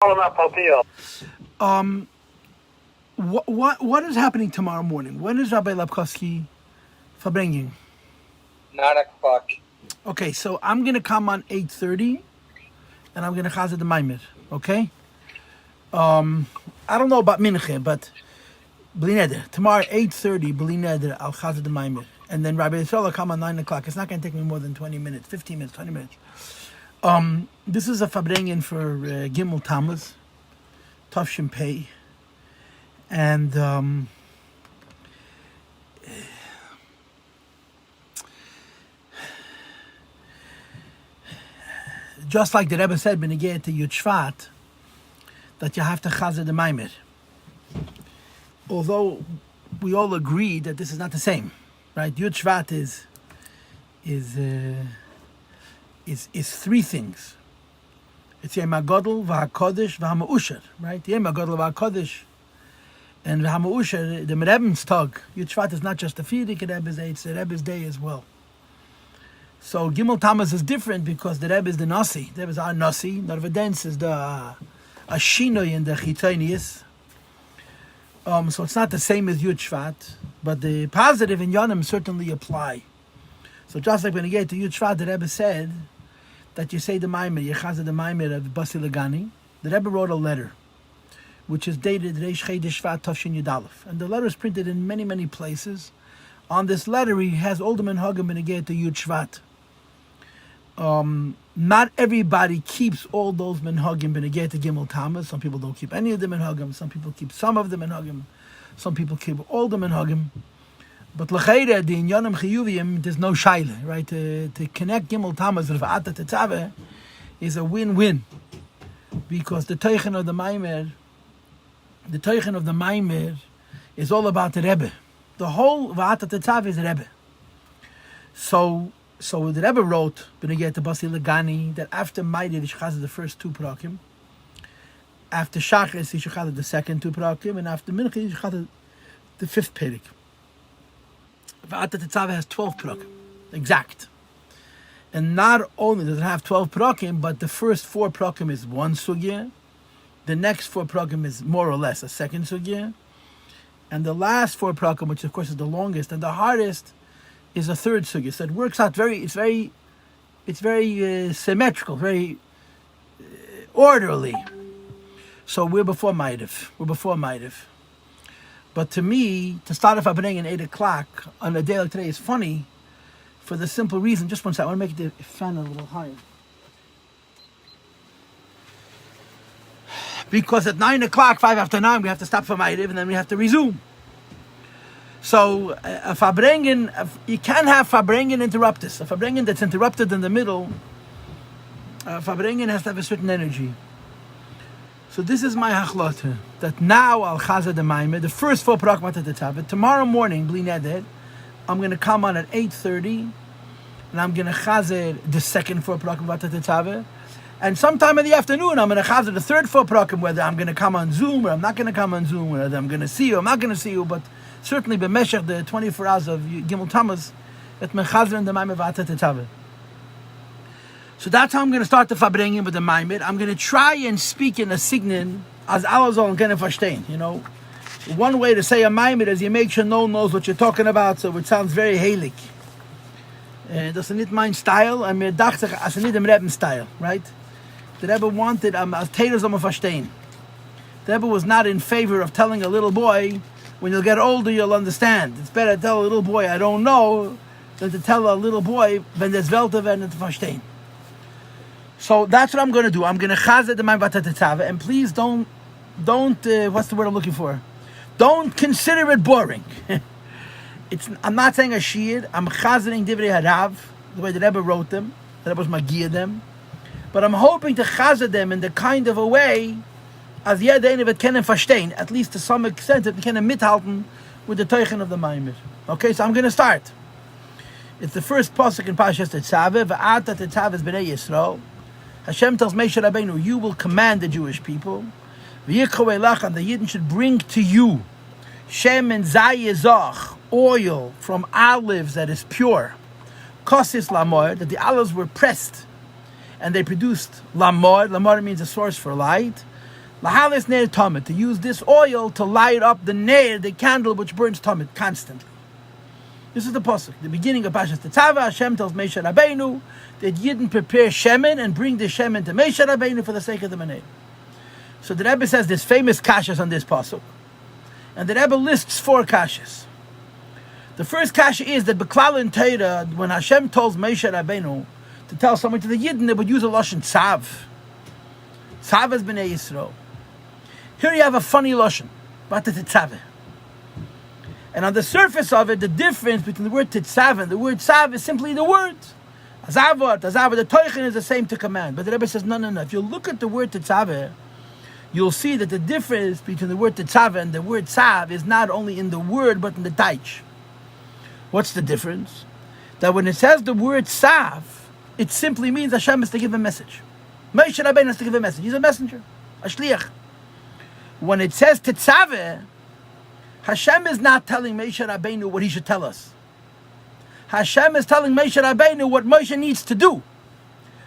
Paltiel. What is happening tomorrow morning? When is Rabbi Lapkowski verbringing? 9 o'clock. Okay, so I'm gonna come on 8:30, and I'm gonna chazir the maimer. Okay. I don't know about minche, but bli neder tomorrow 8:30 bli neder I'll chazir the maimer, and then Rabbi Paltiel will come on 9 o'clock. It's not gonna take me more than 20 minutes, 15 minutes, 20 minutes. This is a verbringing for Gimel Tammuz, Tavshin Pei, and just like the Rebbe said, Benegeh to Yud Shvat, that you have to chazir the maimer. Although we all agree that this is not the same, right? Yud Shvat is three things. It's Yom HaGodel, VaHaKodesh, VaHaMa'usher, right? Yom HaGodel, VaHaKodesh, and VaHaMa'usher, the Rebbe's Tag. Yud Shvat is not just the Frierdiker Rebbe's day, it's the Rebbe's day as well. So Gimel Tammuz is different because the Rebbe is the Nasi. The Rebbe is our Nasi. Narvedens is the Ashinoi in the Chitonius. So it's not the same as Yud Shvat, but the positive in Yonim certainly apply. So just like when you get to Yud Shvat, the Rebbe said that you say the Maimer, you chazir the Maimer of Basi Lagani. The Rebbe wrote a letter, which is dated Reish Chedesh Shvat Tavshin Yud Aleph. And the letter is printed in many, many places. On this letter, he has all the minhagim when you get to Yud Shvat. Not everybody keeps all those minhagim when you get to Gimel Tammuz. Some people don't keep any of the minhagim. Some people keep some of the minhagim. Some people keep all the minhagim. But l'chayre, the inyanim chiyuvim, there's no shaila, right? To connect Gimel Tammuz with Va'ata Tetzaveh is a win-win, because the teichen of the maimer is all about the Rebbe. The whole Va'ata Tetzaveh is the Rebbe. So the Rebbe wrote, B'negeh to Basi Lagani, that after Maidir he should chazir the first two parakim, after Shachris he should chazir the second two parakim, and after Mincha he should chazir the fifth perek. Va'ata Tetzaveh has 12 parakim, exact. And not only does it have 12 parakim, but the first 4 parakim is one sugya, the next 4 parakim is more or less a second sugya, and the last 4 parakim, which of course is the longest and the hardest, is a third sugya. So it works out it's very symmetrical, very orderly. So we're before Maidiv. But to me, to start off bringing 8 o'clock on a day like today is funny, for the simple reason. Just one second, I want to make the fan a little higher. Because at 9 o'clock, 5 after 9, we have to stop for Maidiv, and then we have to resume. So a verbringen, you can have verbringen interruptus. A verbringen that's interrupted in the middle, verbringen has to have a certain energy. So this is my hachlata, that now I'll chazir the maimer, the first 4 parakim Va'ata Tetzaveh. Tomorrow morning, bli neder, I'm going to come on at 8:30, and I'm going to chazir the second 4 parakim Va'ata Tetzaveh. And sometime in the afternoon, I'm going to chazir the third 4 parakim, whether I'm going to come on Zoom or I'm not going to come on Zoom, whether I'm going to see you or I'm not going to see you, but certainly b'meshach the 24 hours of Gimel Tammuz, at mechazir and the maimer Va'ata Tetzaveh. So that's how I'm going to start the verbringen with the maimer. I'm going to try and speak in a signin as alle sollen können verstehen. You know, one way to say a maimer is you make sure no one knows what you're talking about, so it sounds very heilig. That's not my style. I mean, dachte ich, also nicht im Rebbe style, right? The Rebbe wanted as Taylor soll man verstehen. The Rebbe was not in favor of telling a little boy, when you'll get older, you'll understand. It's better to tell a little boy, I don't know, than to tell a little boy, wenn das Welte werden zu verstehen. So that's what I'm going to do. I'm going to chazir the maimer Va'ata Tetzaveh, and please don't, what's the word I'm looking for? Don't consider it boring. I'm not saying a shiur. I'm chaziring divrei harav, the way the Rebbe wrote them, the Rebbe was magiyah them. But I'm hoping to chazir them in the kind of a way as jeder eine wird können verstehen, at least to some extent, that we can mithalten with the teichen of the maimer. Okay, so I'm going to start. It's the first pasuk in Parshas Tetzaveh. Va'ata Tetzaveh is b'nei Yisrael. Hashem tells Moshe Rabbeinu, you will command the Jewish people. V'yikchu elach, and the Yidden should bring to you shemen zayizach, oil from olives that is pure. Kosis lamor, that the olives were pressed and they produced lamor. Lamor means a source for light. Lahalis ner tamid, to use this oil to light up the ner, the candle which burns tamid constantly. This is the pasuk, the beginning of Parshas Tetzaveh. Hashem tells Moshe Rabbeinu that Yidden prepare shemen and bring the shemen to Moshe Rabbeinu for the sake of the menorah. So the Rebbe says there's famous kashas on this pasuk, and the Rebbe lists 4 kashas. The first kasha is that Beklal in Torah, when Hashem tells Moshe Rabbeinu to tell someone to the Yidden, they would use a lashon tzav. Tzav is b'nei Yisrael. Here you have a funny lashon, but the tetzaveh. And on the surface of it, the difference between the word tetzaveh and the word tzav is simply the words. Azavot, the toichen is the same to command. But the Rebbe says, no. If you look at the word tetzaveh, you'll see that the difference between the word tetzaveh and the word tzav is not only in the word, but in the taich. What's the difference? That when it says the word tzav, it simply means Hashem is to give a message. Moshe Rabbeinu has to give a message. He's a messenger, a shliach. When it says tetzaveh, Hashem is not telling Moshe Rabbeinu what he should tell us. Hashem is telling Moshe Rabbeinu what Moshe needs to do.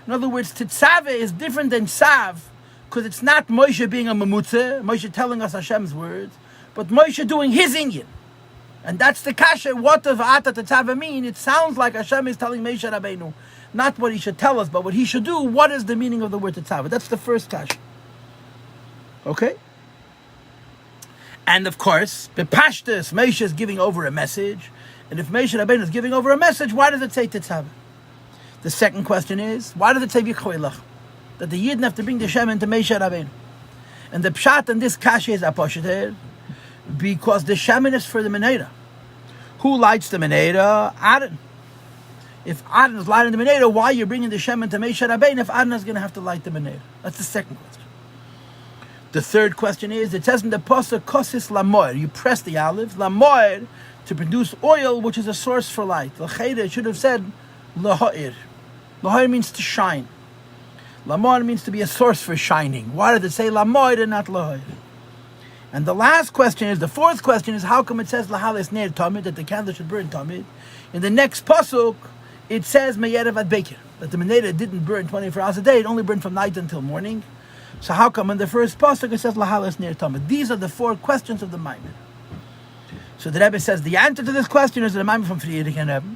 In other words, tetzaveh is different than tzav, because it's not Moshe being a mamutze, Moshe telling us Hashem's words, but Moshe doing his inyan. And that's the kasha. What does Ata Tetzaveh mean? It sounds like Hashem is telling Moshe Rabbeinu not what he should tell us, but what he should do. What is the meaning of the word Tetzaveh? That's the first kasha. Okay? And of course, Bepashtus, Moshe is giving over a message. And if Moshe Rabbeinu is giving over a message, why does it say Tetzaveh? The second question is, why does it say V'choilach? That the Yidden have to bring the shemen to Moshe Rabbeinu. And the pshat in this kasha is aposheter, because the shemen is for the menorah. Who lights the menorah? Aaron. If Aaron is lighting the menorah, why are you bringing the shemen to Moshe Rabbeinu if Aaron is going to have to light the menorah? That's the second question. The third question is, it says in the pasuk, kosis lamoir, you press the olive, lamoir, to produce oil, which is a source for light. L'cheira, it should have said lahoir. Lahoir means to shine. Lamoir means to be a source for shining. Why did it say lamoir and not lahoir? And the last question is, the fourth question is, how come it says lahalis ner tamid, that the candle should burn tamid? In the next pasuk, it says meyerev ad beker, that the menorah didn't burn 24 hours a day, it only burned from night until morning. So how come in the first pasuk it says lahalis ner tamid? These are the 4 questions of the Maimer. So the Rebbe says the answer to this question is the Maimer from Friedrich and Rebbe.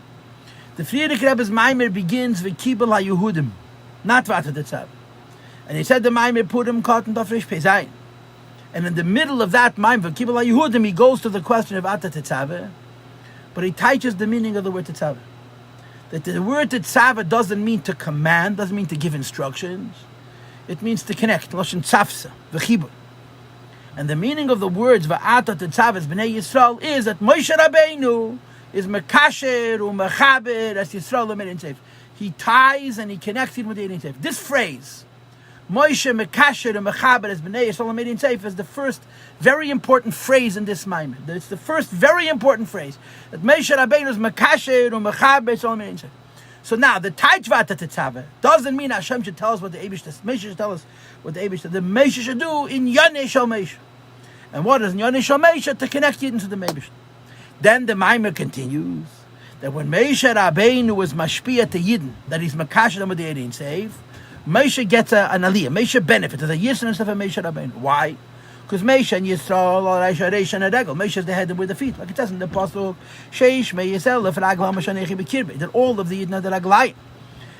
The Friedrich Rebbe's Maimer begins with Kibel HaYehudim, not Vata Tetzaveh. And he said the Maimer Purim Katan Tafresh Pezayin. And in the middle of that Maimer, Kibel HaYehudim, he goes to the question of Vata Tetzaveh, but he teaches the meaning of the word Tetzaveh. That the word Tetzaveh doesn't mean to command, doesn't mean to give instructions. It means to connect. Lashon tzafsa, v'chibur. And the meaning of the words va'ata tetzaveh b'nei Yisrael is that Moshe Rabbeinu is mekasher u'mechaber as Yisrael l'merin seif. He ties and he connects it with the Merin Seif. This phrase, Moshe mekasher u'mechaber as b'nei Yisrael l'merin seif, is the first very important phrase in this Maimer. It's the first very important phrase. That Moshe Rabbeinu is mekasher u'mechaber as Yisrael l'merin seif. So now, the Taich Vata Tetzaveh doesn't mean Hashem should tell us what the Eibush does. Moshe should tell us what the Eibush does. The Moshe should do in Yonei Shal Moshe. And what is in Yonei Shal Moshe? To connect Yidden to the Eibush. Then the Maimer continues that when Moshe Rabbeinu was mashpiyah to Yidden, that he's makasher them with the Merin Seif, Moshe gets an aliyah. Moshe benefits. There's a yisrus of a Moshe Rabbeinu. Why? Because Moshe and Yisrael are Reish and Adegel. Moshe is the head and with the feet. Like it says in the Pasuk, Sheish me Yisrael lefragla mashanechi bekirbe. That all of the Yidna are Raglayim.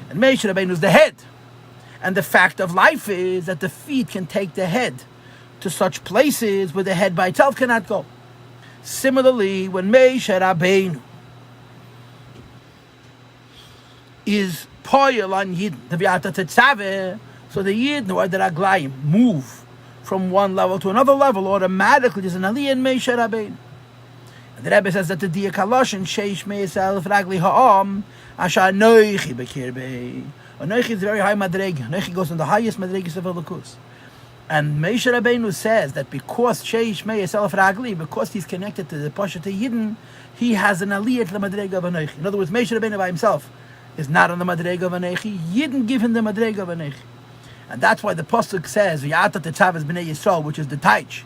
And Moshe Rabbeinu is the head. And the fact of life is that the feet can take the head to such places where the head by itself cannot go. Similarly, when Moshe Rabbeinu is poyel on Yidn, the V'ata Tetzaveh, so the Yidn who are the Raglayim move from one level to another level, automatically there's an aliyah in Moshe Rabbeinu. And the Rebbe says that the Diya Kaloshin, Sheish Me'esel Fragli Ha'am, Asha Noichi Bekirbe. Noichi is very high madrega. Noichi goes on the highest madregas of Elokus. And Moshe Rabbeinu says that because Sheish Me'esel Fragli, because he's connected to the Pasha to Yidden, he has an aliyah to the madrega of Noichi. In other words, Moshe Rabbeinu by himself is not on the madrega of Noichi. Yidden give him the madrega of Noichi. And that's why the Pasuk says, V'yata tetzaveh b'nei Yisrael, which is the Taich.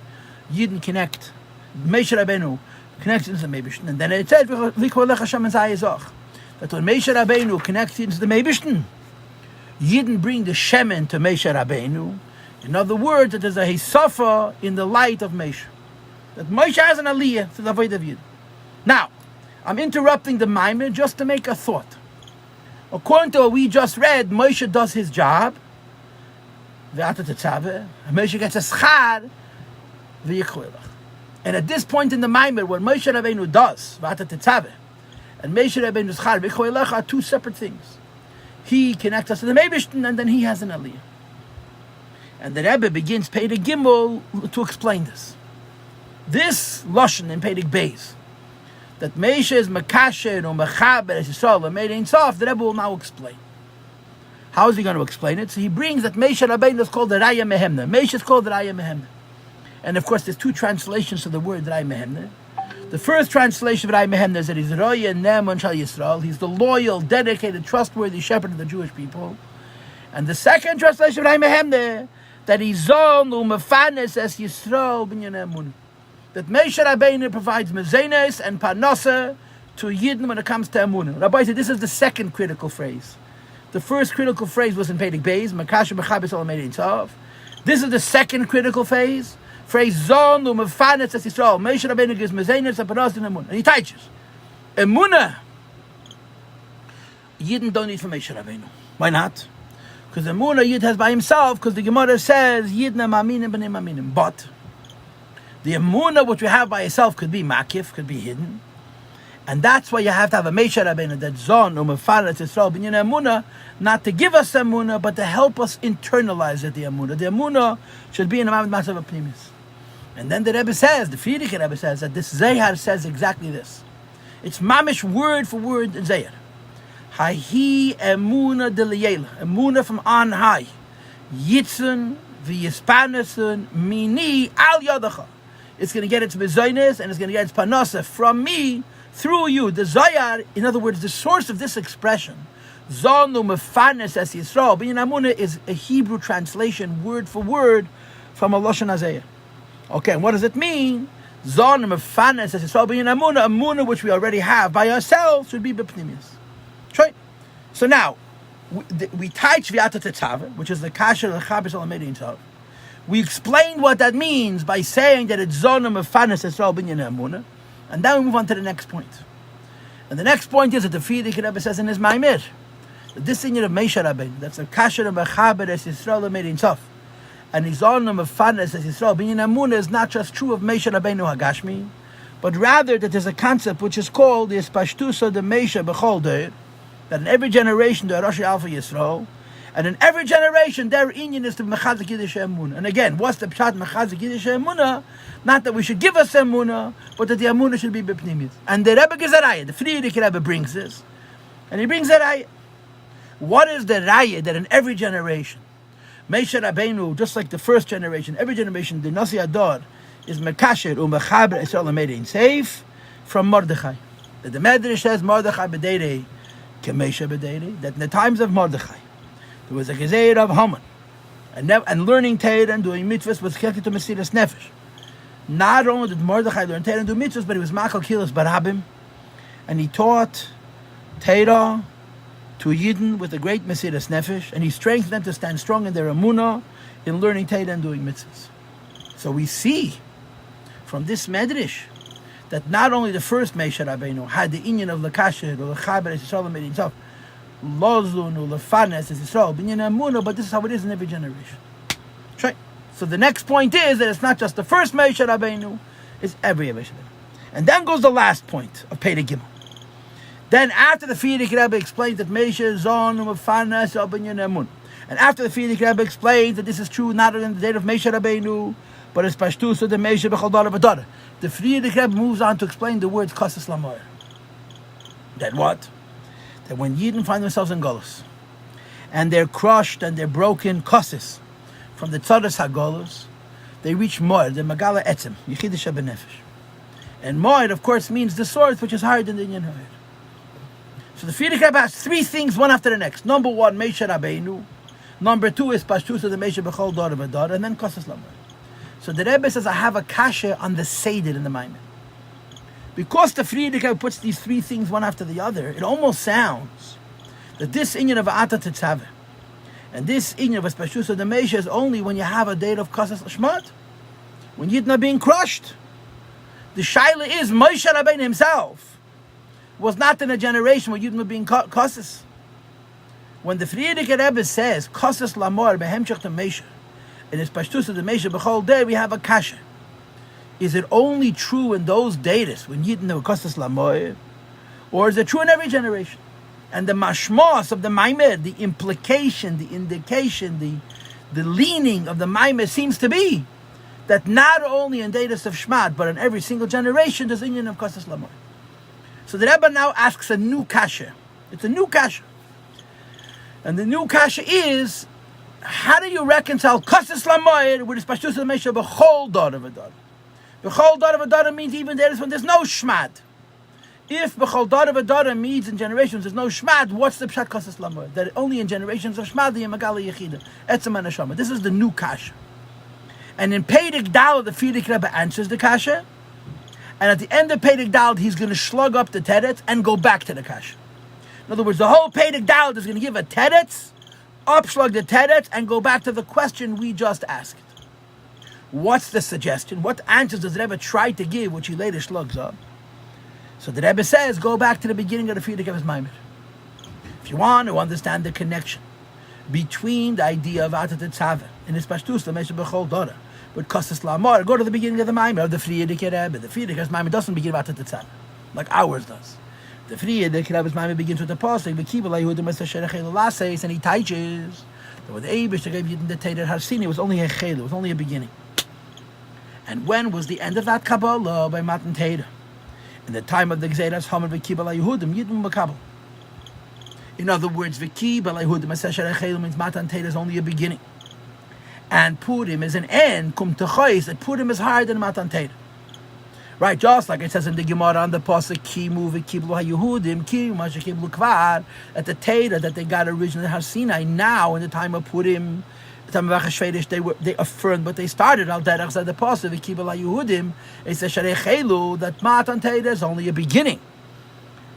Yidden connect. Moshe Rabbeinu connects into the Meibishten. And then it said, V'kolech Hashem zayizach. That when Moshe Rabbeinu connects into the Meibishten, Yidden bring the Shemen to Moshe Rabbeinu. In other words, that there's a Hisafa in the light of Moshe. That Moshe has an aliyah to the avoid of Yid. Now, I'm interrupting the Maimer just to make a thought. According to what we just read, Moshe does his job. Moshe gets a schar. And at this point in the Maimer, what Moshe Rabbeinu does, and Moshe Rabbeinu's schar are two separate things. He connects us to the Meibishtin, and then he has an aliyah. And the Rebbe begins Perek Gimel to explain this. This lashon in Perek Beis, that Moshe is Makasher or Mechaber as Yisrael made Ein Sof, the Rebbe will now explain. How is he going to explain it? So he brings that Moshe Rabbeinu is called the Raya Mehemna. Moshe is called the Raya Mehemna. And of course, there's two translations of the word Raya Mehemna. The first translation of Raya Mehemna is that he's Raya Ne'eman Shal Yisrael. He's the loyal, dedicated, trustworthy shepherd of the Jewish people. And the second translation of Raya Mehemna, that he's Zon U'Mefanes as Yisrael B'nyan Emunah. That Moshe Rabbeinu provides mezenes and parnasa to Yidden when it comes to Emunah. Rabbi said this is the second critical phrase. The first critical phrase was in Perek Beis, Makasher B'Chabes Olam Ein Tov. This is the second critical phrase Zon U'Mefanes as Yisrael. Moshe Rabbeinu gives mezenes and parnasa in Emunah. And he teaches. Emunah, Yidden don't need from Moshe Rabbeinu. Why not? Because Emunah Yid has by himself, because the Gemara says, Yidna Maminim B'nei Maminim. But the Emunah which we have by itself could be makif, could be hidden. And that's why you have to have a Moshe Rabbeinu, that Zon, U'Mefanes Yisrael, B'nyan Emunah, not to give us Emunah, but to help us internalize it, the Emunah. The Emunah should be in a Masav Pnimis. And then the Rebbe says, the Frierdiker Rebbe says, that this Zayar says exactly this. It's mamish word for word in Zayar. Hahi Emunah D'Liyela, Emunah from on high. Yitzun v'yispanesun mini al yadacha. It's going to get its mezoines and it's going to get its panasa from me through you. The Zayar, in other words, the source of this expression, Zonu Mefanes as Yisrael, B'nyan Emunah, is a Hebrew translation, word for word, from a Lashon Hazayah. Okay, and what does it mean? Zonu Mefanes as Yisrael, B'nyan Emunah, Emunah which we already have by ourselves, should be B'pnimius. Right? So now, we teach V'yata Tetzaveh, which is the Kasher L'Chabes Olam Ein Tov. We explained what that means by saying that it's Zonu Mefanes Yisrael B'nyan Emunah, and then we move on to the next point. And the next point is that the Frierdiker Rebbe says in his Maimir, that this thing of Moshe Rabbeinu, that's a Kasher Mechaber as Yisrael Ein Sof, and he's Zonu Mefanes as Yisrael B'nyan Emunah is not just true of Moshe Rabbeinu Hagashmi, but rather that there's a concept which is called the Espashtusa de Moshe B'chol Deir, that in every generation there are Rosh Alpha Yisrael, and in every generation, their inyan is to mechazik Yiddish emunah. And again, what's the pshat mechazik Yiddish emunah? Not that we should give us emunah, but that the emunah should be b'pnimiyus. And the Rebbe gives a raya. The Frierdiker Rebbe brings this, and he brings a raya. What is the raya that in every generation, Moshe Rabbeinu, just like the first generation, every generation, the Nasi Ador is mekasher u'mechaber Yisrael Ein safe from Mordechai. That the Medrash says Mordechai b'deirei k'Moshe b'deirei. That in the times of Mordechai, there was a gezeir of Haman, and learning Torah and doing mitzvahs was connected to Mesiras Nefesh. Not only did Mordechai learn Torah and do mitzvahs, but he was Makal Kilas Barabim, and he taught Torah to Yidden with a great Mesiras Nefesh, and he strengthened them to stand strong in their emunah in learning Torah and doing mitzvahs. So we see from this medrash that not only the first Moshe Rabbeinu had the inyan of L'kasher or L'chaber as Yisrael made himself, Lozun or Lefanes as Yisrael B'nyan Emunah, but this is how it is in every generation. Right. So the next point is that it's not just the first Moshe Rabbeinu, it's every Moshe Rabbeinu. And then goes the last point of Perek Gimel. Then after the Frierdiker Rebbe explains that Moshe is on Mefanes B'nyan Emunah, and after the Frierdiker Rebbe explains that this is true not only in the day of Moshe Rabbeinu, but it's Pashtus of the Moshe B'chol Dor V'Dor, the Frierdiker Rebbe moves on to explain the words Kosas Lamor. That what? That when Yidden find themselves in Golus, and they're crushed and they're broken, Kosas, from the Tzadas HaGolus, they reach Moed, the Magala Etzem, Yechidish HaBenefesh. And Moed, of course, means the source which is higher than the Inyan Hoed. So the Frierdiker Rebbe has three things, one after the next. Number one, Moshe Rabbeinu. Number two is Pashtus of the Moshe B'chol Dor V'Dor, and then Kosas Lamor. So the Rebbe says, I have a kasha on the Seder in the Maimon. Because the Frierdiker puts these three things one after the other, it almost sounds that this inyan of Ata Tetzaveh And this inyan of a Pashtus of the Meisha is only when you have a date of Kasas Lashmat, when Yidden are being crushed. The Shaila is Moshe Rabbeinu himself was not in a generation where Yidden were being Kasas. When the Frierdiker Rebbe says Kasas Lamor Behemshech to Meisha, in his Pashtus of the Meisha B'chol Day, we have a kasha. Is it only true in those days when Yidden were Kasas Lamor, or is it true in every generation? And the mashmos of the Maimed, the implication, the indication, the leaning of the Maimed seems to be that not only in days of Shmat, but in every single generation, there's Inyan of Kasas Lamor. So the Rebbe now asks a new kasha. It's a new kasha. And the new kasha is, how do you reconcile Kasas Lamor with the Pashtus of the Meisha B'chol Dor of Adar? B'chol Dor of Adar means even days when there's no Shmat. If B'chol Dor of Adar means in generations there's no Shmat, what's the Pshat Kasas Lamor? That only in generations of Shmat, the Yemagala Yechida. Etzem and Neshama. This is the new kasha. And in Peirik Dal, the Frierdiker Rebbe answers the kasha. And at the end of Peirik Dal, he's going to slug up the teretz and go back to the kasha. In other words, the whole Peirik Dal is going to give a teretz, upslug the teretz, and go back to the question we just asked. What's the suggestion? What answers does the Rebbe try to give, which he later slugs up? So the Rebbe says, go back to the beginning of the Frierdiker Rebbe's Maimed. If you want to understand the connection between the idea of Atat Tzaveh in his Pashtus, the Meisha B'chol Dora, with Kasas Lamor, go to the beginning of the Maimed, of the Frierdiker Rebbe. The Frierdiker Rebbe's Maimed doesn't begin with Atat Tzaveh, like ours does. The Frierdiker Rebbe's Maimed begins with the Pasuk, V'kibel Yehudim es Asher Echel Laseis, and he teaches that when the Eibush gave Yidden the Teirat Harsini, it was only a Chel, it was only a beginning. And when was the end of that Kabbalah? By Matan Torah. In the time of the Gzeiras Hamad V'kibel Yehudim, Yidden B'kabel. In other words, V'kibel Yehudim es Asher Echel means Matan Torah is only a beginning. And Purim is an end, Kum Techois, that Purim is higher than Matan Torah. Right, just like it says in the Gemara on the Pasuk, Kimu v'kiblu ha-Yehudim, Kimu ma-shekiblu kvar, at the Torah that they got originally in Har Sinai. Now, in the time of Purim, the time of Achashverosh, they affirmed, but they started al derech said the Pasuk, v'kiblu ha-Yehudim, it says Sharei Chelu, that Matan Torah is only a beginning.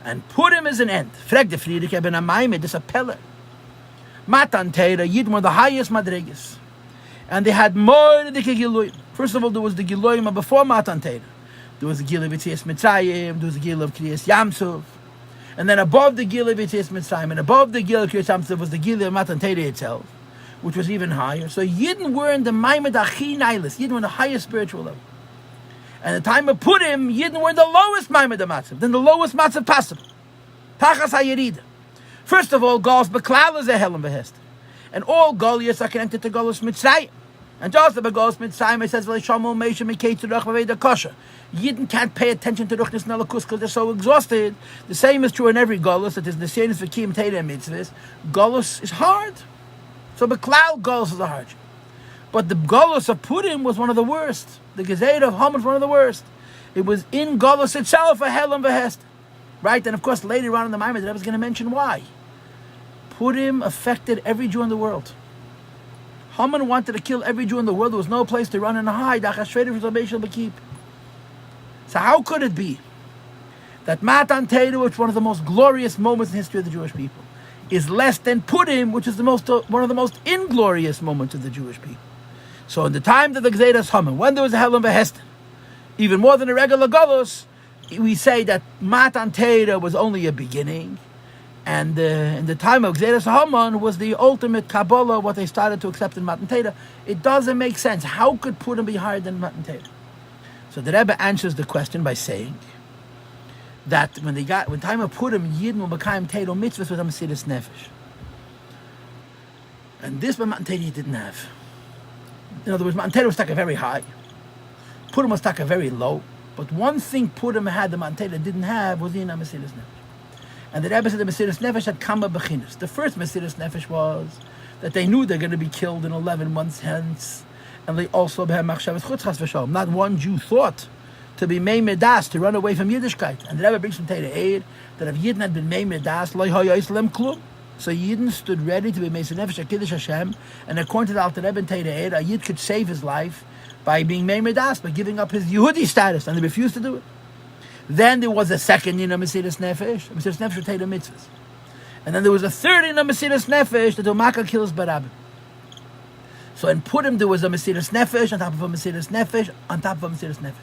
And Purim is an end. Frag the Frierdiker ben Maimed, this appellate. Matan Torah, Yidden were the highest madrigas. And they had more than the Giluim. First of all, there was the Giluim before Matan Torah. There was the Gil of Yitzias Mitzrayim, there was the Gil of Kriyas Yamsuf. And then above the Gil of Yitzias Mitzrayim, and above the Gil of Kriyas Yamsuf was the Gil of Matan Torah itself, which was even higher. So Yidden were in the Maimed Achi Nailis. Yidden were in the highest spiritual level. And at the time of Purim, Yidden were in the lowest Maimed Matzav, then the lowest Matzav possible. Tachas HaYerida. First of all, Galus Beklal is a Helam Behest. And all Goliaths are connected to Galus Mitzrayim. And just about Galus Mitzrayim, it says, V'leishamol Meisha Mikei Tzurach V'veda Kosher. Yidden can't pay attention to Ruchnis Nalakus because they're so exhausted. The same is true in every Galus, that is the same as V'kim Teira Mitzvahs. Galus is hard. So Beklal Galus is a hardship. But the Galus of Purim was one of the worst. The Gezerah of Haman was one of the worst. It was in Galus itself a Helam V'hest. Right? And of course, later on in the Maimed, I was going to mention why. Purim affected every Jew in the world. Haman wanted to kill every Jew in the world. There was no place to run and hide. So how could it be that Matan Torah, which is one of the most glorious moments in the history of the Jewish people, is less than Purim, which is one of the most inglorious moments of the Jewish people? So in the time of the Gzeiras Haman, when there was a Helam V'hester, even more than a regular Galus, we say that Matan Torah was only a beginning. And in the time of Gzeiras Haman was the ultimate Kabbalah, what they started to accept in Matan Torah. It doesn't make sense. How could Purim be higher than Matan Torah? So the Rebbe answers the question by saying that when time of Purim, Yidden were Mekayim Torah mitzvahs with a Mesiras Nefesh. And this by Matan Torah you didn't have. In other words, Matan Torah was taka very high. Purim was taka very low. But one thing Purim had the Matan Torah didn't have was the Mesiras Nefesh. And the Rebbe said the Mesiras Nefesh had Kama Bechinas. The first Mesiras Nefesh was that they knew they're going to be killed in 11 months hence. And they also had Machshavas Chutz Chas V'Shalom. Not one Jew thought to be Mei Medas, to run away from Yiddishkeit. And the Rebbe brings from Torah Eid that if Yidden had been Mei Medas, Loi Hayos Lem Klum. So Yidden stood ready to be Mesiras Nefesh HaKiddush Hashem. And according to the Alter Rebbe in Torah Eid, a Yid could save his life by being Mei Medas, by giving up his Yehudi status. And they refused to do it. Then there was a second, Mesiras Nefesh. Mesiras Nefesh Torah mitzvahs. And then there was a third in a Mesiras Nefesh that Umaka kills Barabim. So in Purim there was a Mesiras Nefesh on top of a Mesiras Nefesh on top of a Mesiras Nefesh.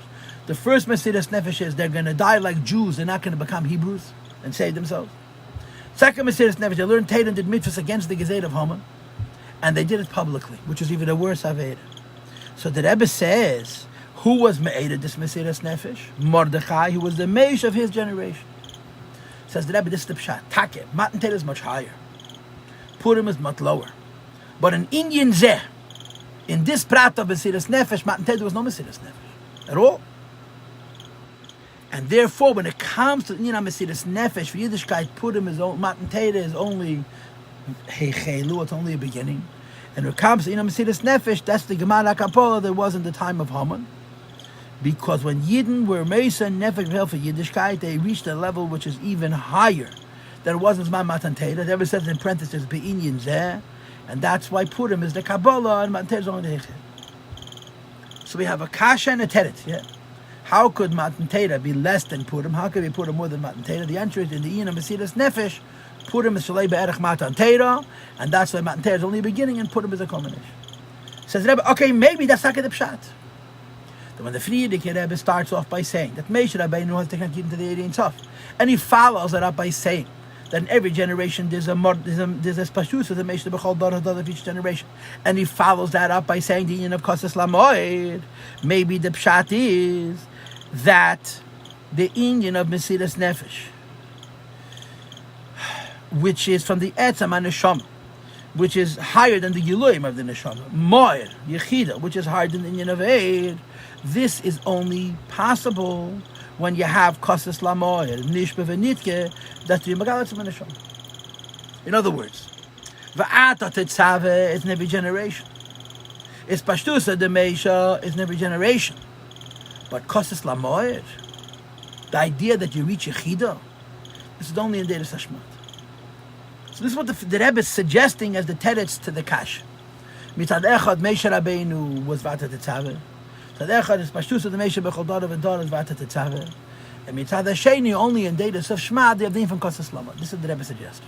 The first Mesiras Nefesh is they're going to die like Jews. They're not going to become Hebrews and save themselves. Second Mesiras Nefesh, they learned Tate and did mitzvahs against the Gezeit of Haman. And they did it publicly, which is even a worse Aveda. So the Rebbe says, who was Me'eda this Mesiras Nefesh? Mordechai, who was the Meish of his generation. Says the Rebbe, this is the Pshat. Take, Matan Torah is much higher. Purim is much lower. But in Indian Zeh, in this prat of Mesiras Nefesh, Matan Torah was no Mesiras Nefesh at all. And therefore, when it comes to Mesiras Nefesh, for Yiddishkeit, Purim is Matan Torah is only Heichelu, it's only a beginning. And when it comes to Mesiras Nefesh, that's the Gemara Kapola that was in the time of Haman. Because when Yidden were Mesa Nefesh for Yiddishkeit, they reached a level which is even higher than it was in Zman Matan Torah. It ever says in parentheses, Be'inyan Zeh, and that's why Purim is the Kabbalah and Matan Torah is only the Heichel. So we have a Kasha and a Teret, yeah? How could Matan Torah be less than Purim? How could we Purim more than Matan Torah? The answer is in the Iyana Mesiras Nefesh, Purim is Shalei Be'erech Matan Torah, and that's why Matan Torah is only a beginning and Purim is a culmination. Says Rebbe, okay, maybe that's not the Pshat. Then when the Friedrich Rebbe starts off by saying that Moshe Rabbeinu has taken into the Ein Sof, and he follows it up by saying that in every generation there's a Pashtus of the Moshe B'chol Dor of each generation, and he follows that up by saying the union of Kosas Lamoid. Maybe the Pshat is that the union of Mesiras Nefesh, which is from the Etzam HaNeshama, which is higher than the Yiluim of the Neshama, Moir, Yechida, which is higher than the union of Eid, this is only possible when you have Kosas Lamoir, Nishba V'nitke, that's the Yimagalatzim HaNeshama. In other words, V'ata Tetzave is in every generation. It's Pashtusa de Meisha is in every generation. But Kosas Lamoir, the idea that you reach Yechida, this is only in Deiras Hashmat. So this is what the Rebbe is suggesting as the teretz to the Kash. Mitzad Echad, Moshe Rabbeinu was Vata Tetzaveh. Mitzad Echad is Pashtus of the Moshe B'chol Dor and Dor is Vata Tetzaveh. And Mitzad Hasheni, only in Deiras of Shema, they have the from Kosas Lamoir. This is the Rebbe suggesting.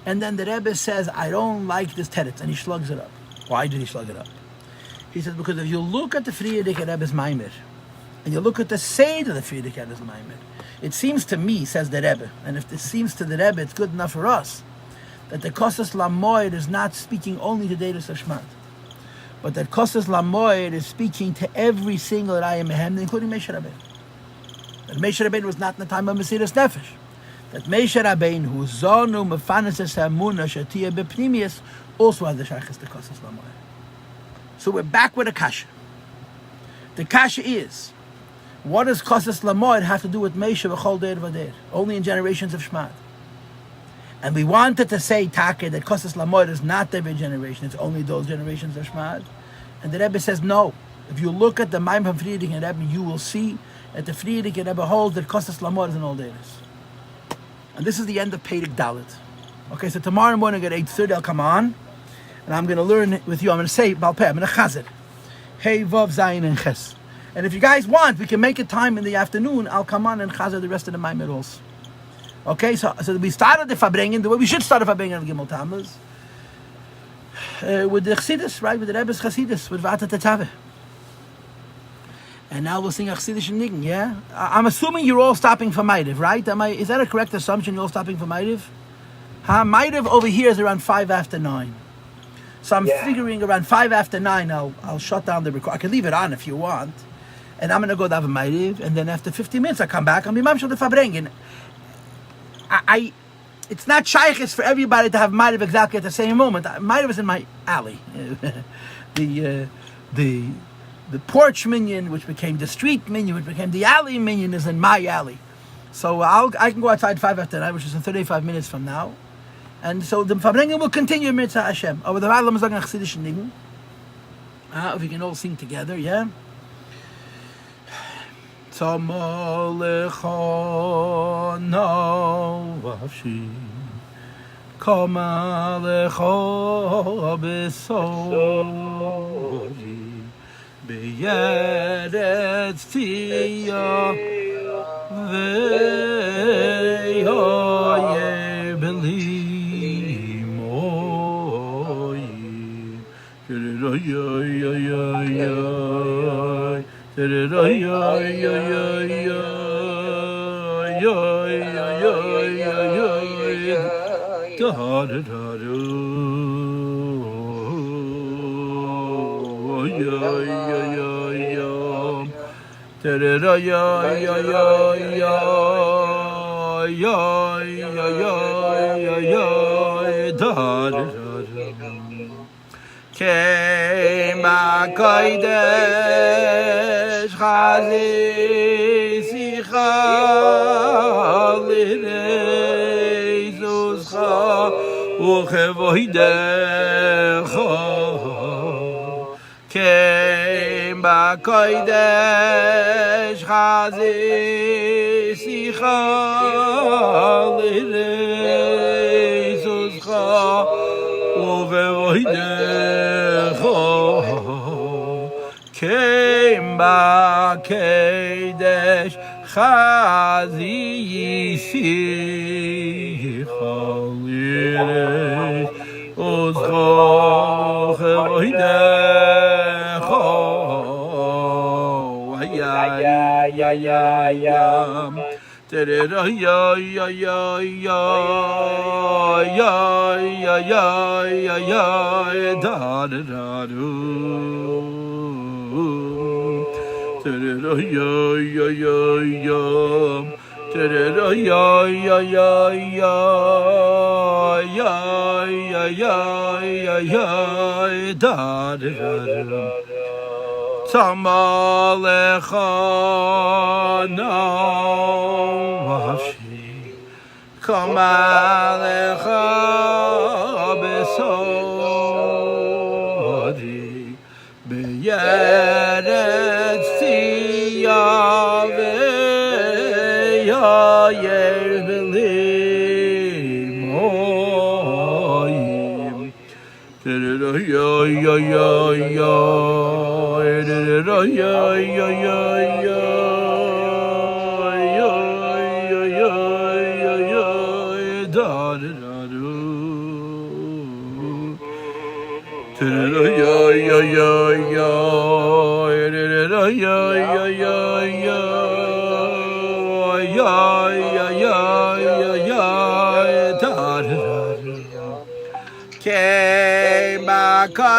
And then the Rebbe says, I don't like this teretz, and he slugs it up. Why did he slug it up? He says, because if you look at the Friedrich Rebbe's Maimer, and you look at the Seder of the Friedrich Rebbe's Maimer, it seems to me, says the Rebbe, and if this seems to the Rebbe, it's good enough for us, that the Kosas Lamoid is not speaking only to Deiras of Shmat, but that Kosas Lamoid is speaking to every single Raya Mehem, including Moshe Rabbeinu. That Moshe Rabbeinu was not in the time of Mesiras Nefesh. That Moshe Rabbeinu, who zonu mefaneses hamuna shatia bepnimius, also has the shaychus to Kosas Lamoid. So we're back with a kasha. The kasha is, what does Kosas Lamoid have to do with Moshe v'chol deir v'deir? Only in generations of Shmat. And we wanted to say, Take, that Kosas Lamoid is not every generation, it's only those generations of Shmat. And the Rebbe says, no. If you look at the Maim from Friedrich and Rebbe, you will see that the Friedrich and Rebbe holds that Kosas Lamoid is in all Deiras. And this is the end of Perek Dalet. Okay, so tomorrow morning at 8:30 I'll come on, and I'm going to learn with you. I'm going to say Balpeh, I'm going to chazir. Hey, Vav, Zayin, and Ches. And if you guys want, we can make a time in the afternoon. I'll come on and chazir the rest of the Maimer also. Okay, so we started the Fabrengen, the way we should start the Fabrengen of Gimel Tammuz, with the Chassidus, right? With the Rebbe's Chassidus, with Vata Tetzaveh. And now we'll sing a Chassidish Nigen, yeah? I'm assuming you're all stopping for Ma'ariv, right? Is that a correct assumption, you're all stopping for Ma'ariv? Ma'ariv over here is around 9:05. So I'm figuring around 9:05, I'll shut down the record. I can leave it on if you want. And I'm going to go down for Ma'ariv, and then after 15 minutes I come back, I'll be Mamshel the Fabrengen. It's not shaykhis for everybody to have Ma'ariv exactly at the same moment. Ma'ariv is in my alley. The porch minion, which became the street minion, which became the alley minion, is in my alley. So I can go outside 9:05, which is in 35 minutes from now. And so the Fabrengen will continue Mitzvah Hashem. Over the Rallam is like a Chassidish Nigen. If we can all sing together, yeah? Tzama lecha nafshi, kama lecha besori, beyeretz tiyah ve'yoyer beli. Kema kodesh chazi sicha l'reizuscha uchevoidecha Kema kodesh chazi sicha l'reizuscha Came back, Kadesh, Chazi Yisi, Chalire, Ozcho, Chevoidecho, Ayayayayam, Terera, ya, ya, ya, ya, ya, ya, ya, ya, ya, da, da, da, do. Terera, ya, ya, ya, ya, terera, ya, ya, ya, ya, ya, ya, ya, ya, ya, da, da, da, da. Tamalecha no vavshi Kamalecha besodi Beyeretz tiyave yayer belimoyim Terera ya ya ya ya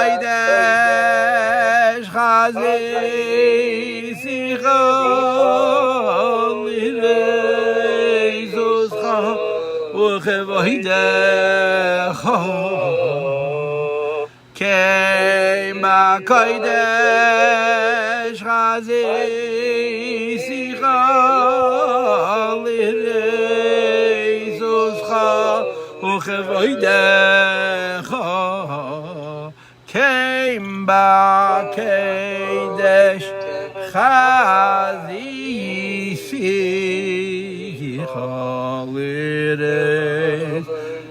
Kodesh Chazi Sicha L'reizuscha Uchevoidecha Kema Kodesh Chazi Sicha L'reizuscha Uchevoidecha Came back, Kadesh, Chazi, Sichalides,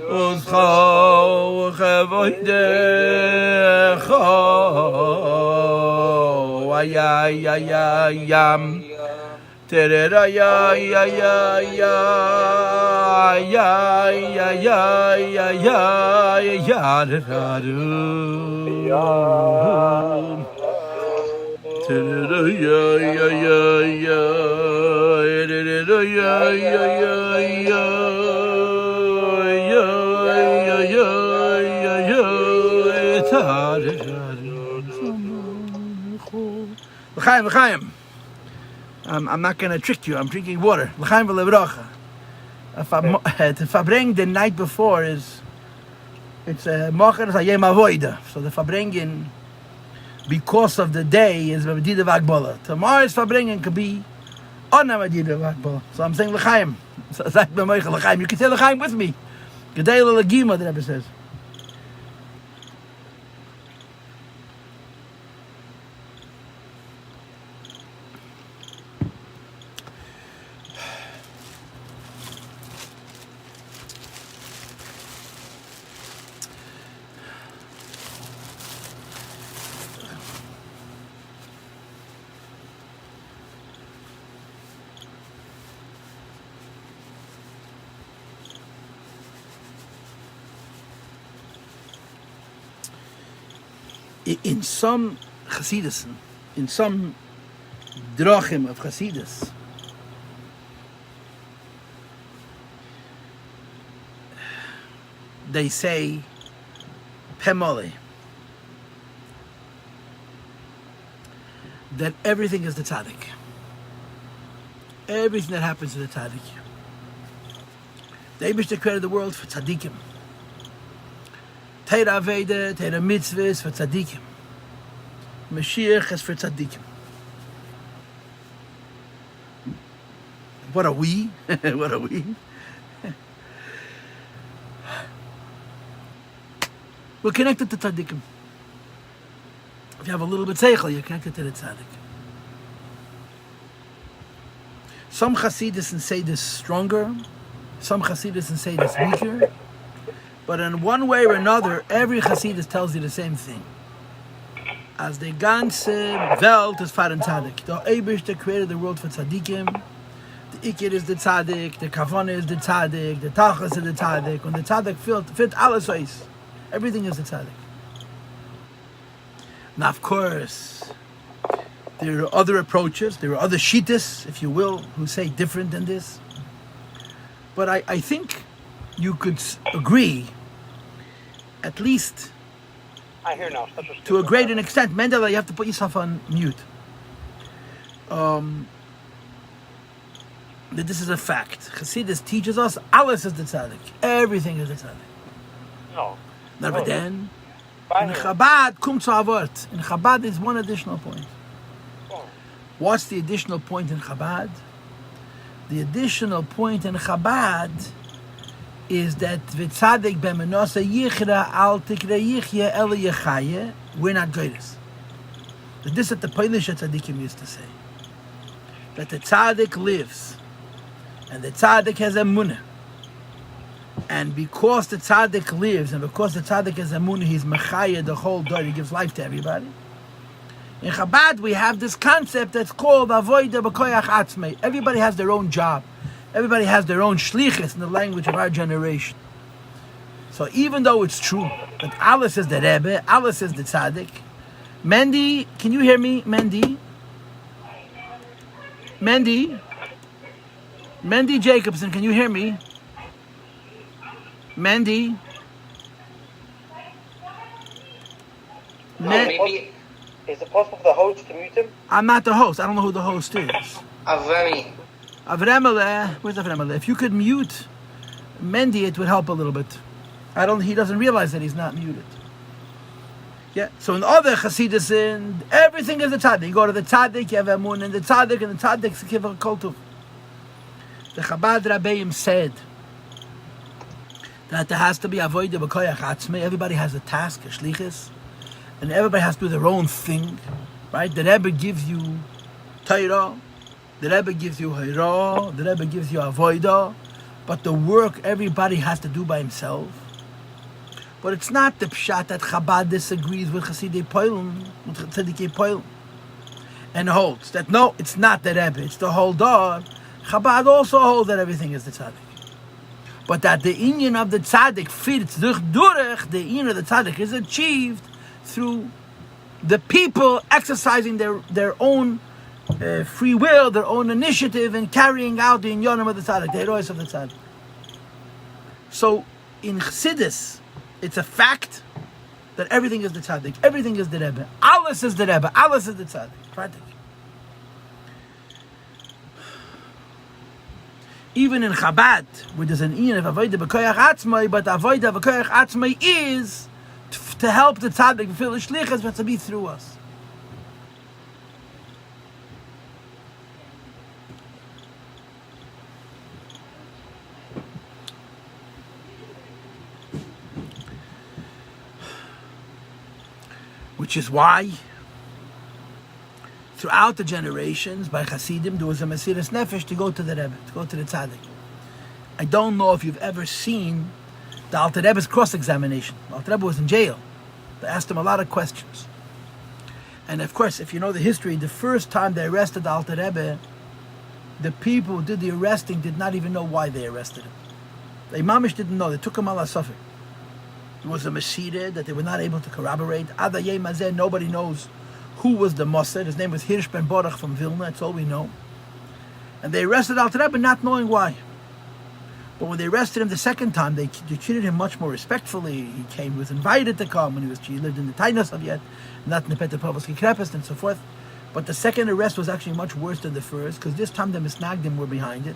Uzcho, Chevoidecho, Ayayayayam, Terera, ya, ya, ya, ya, ya, ya, ya, ya, ya, ya, da, do. Terera, ya, ya, ya, ya, terera, ya, ya, ya, ya, ya, ya, ya, ya, ya, da, da, do. L'chaim, l'chaim. I'm not going to trick you. I'm drinking water. L'chaim v'levracha. To verbring the night before it's mocher hayem avoida. So the verbringen because of the day is medida v'agbola. Tomorrow's verbringen could be on a medida v'agbola. So I'm saying l'chaim. You can say l'chaim with me. Gedei l'legima, the Rebbe says. In some Chassidus, in some drachim of Hasidus, they say pemole, that everything is the tzaddik. Everything that happens to the tzaddik. The Eibishter created the world for tzaddikim. Teira Aveda, Teira Mitzvahs for tzaddikim. Mashiach is for tzaddikim. What are we? What are we? We're connected to tzaddikim. If you have a little bit seichel, you're connected to the tzaddik. Some Hasidus say this stronger, some Hasidus say this weaker, but in one way or another, every Hasidus tells you the same thing. As the ganze Welt is for den tzaddik. The Eibishter created the world for tzaddikim. The Ikir is the tzaddik, the Kavana is the tzaddik, the Tachas is the tzaddik. When the tzaddik fit alles eis, everything is the tzaddik. Now, of course, there are other approaches, there are other shittas, if you will, who say different than this. But I think you could agree, at least I hear now. to a great extent. Mendele, you have to put yourself on mute. That this is a fact. Chassidus teaches us, alles is the tzaddik. Everything is the tzaddik. No. But then, in Chabad, kum zu avort. In Chabad is one additional point. What's the additional point in Chabad? The additional point in Chabad is that v'tzadik b'menosa yichra al tikra yichya ele yechaye, we're not goyres. That this is what the Polish tzaddikim used to say. That the tzaddik lives, and the tzaddik has a munah. And because the tzaddik lives, and because the tzaddik has a munah, he's mechaya the whole day, he gives life to everybody. In Chabad, we have this concept that's called avoida b'koyach atzmei. Everybody has their own job. Everybody has their own shlichus in the language of our generation. So even though it's true that Alice is the Rebbe, Alice is the tzaddik, Mendy, can you hear me, Mendy? Mendy Jacobson, can you hear me? Mendy? Maybe. Is it possible for the host to mute him? I'm not the host. I don't know who the host is. Avremi. Avremele. Where's Avremele? If you could mute Mendy, it would help a little bit. He doesn't realize that he's not muted. Yeah. So in other Hasidus, everything is the tzaddik. You go to the tzaddik, you have Amun, and the tzaddik's give a kultuv. The Chabad Rabbeim said that there has to be avoida b'koyach atzmei. Everybody has a task, a shlichus, and everybody has to do their own thing, right? The Rebbe gives you Torah, the Rebbe gives you Hirah, the Rebbe gives you avoida, but the work everybody has to do by himself. But it's not the pshat that Chabad disagrees with Chasidei Poilum, with Tzadikei Poilum, and holds that no, it's not the Rebbe, it's the whole dog. Chabad also holds that everything is the tzaddik. But that the inyan of the tzaddik fits durch, the inyan of the tzaddik is achieved through the people exercising their own free will, their own initiative, and carrying out the inyanim of the tzaddik, the heroes of the tzaddik. So in Chassidus, it's a fact that everything is the tzaddik, everything is the Rebbe. Alles is the Rebbe, alles is the tzaddik. Practically. Even in Chabad, where there's an ian of avodah b'koyach atzmai, but avodah b'koyach atzmai is to help the tzaddik fulfill the shlichus, but to be through us. Which is why, throughout the generations, by Hasidim, there was a Mesiras Nefesh to go to the Rebbe, to go to the Tzaddik. I don't know if you've ever seen the Alter Rebbe's cross-examination. The Alter Rebbe was in jail. They asked him a lot of questions. And of course, if you know the history, the first time they arrested the Alter Rebbe, the people who did the arresting did not even know why they arrested him. The Imamish didn't know. They took him ala suffer. It was a Mashiach that they were not able to corroborate. Ada Yeh Mazeh, nobody knows who was the Mossad. His name was Hirsch ben Baruch from Vilna, that's all we know. And they arrested Alter Rebbe not knowing why. But when they arrested him the second time, they treated him much more respectfully. He was invited to come when he lived in the Tainas of yet, not in the Petropavlovsky Krepest and so forth. But the second arrest was actually much worse than the first, because this time the Misnagdim were behind it.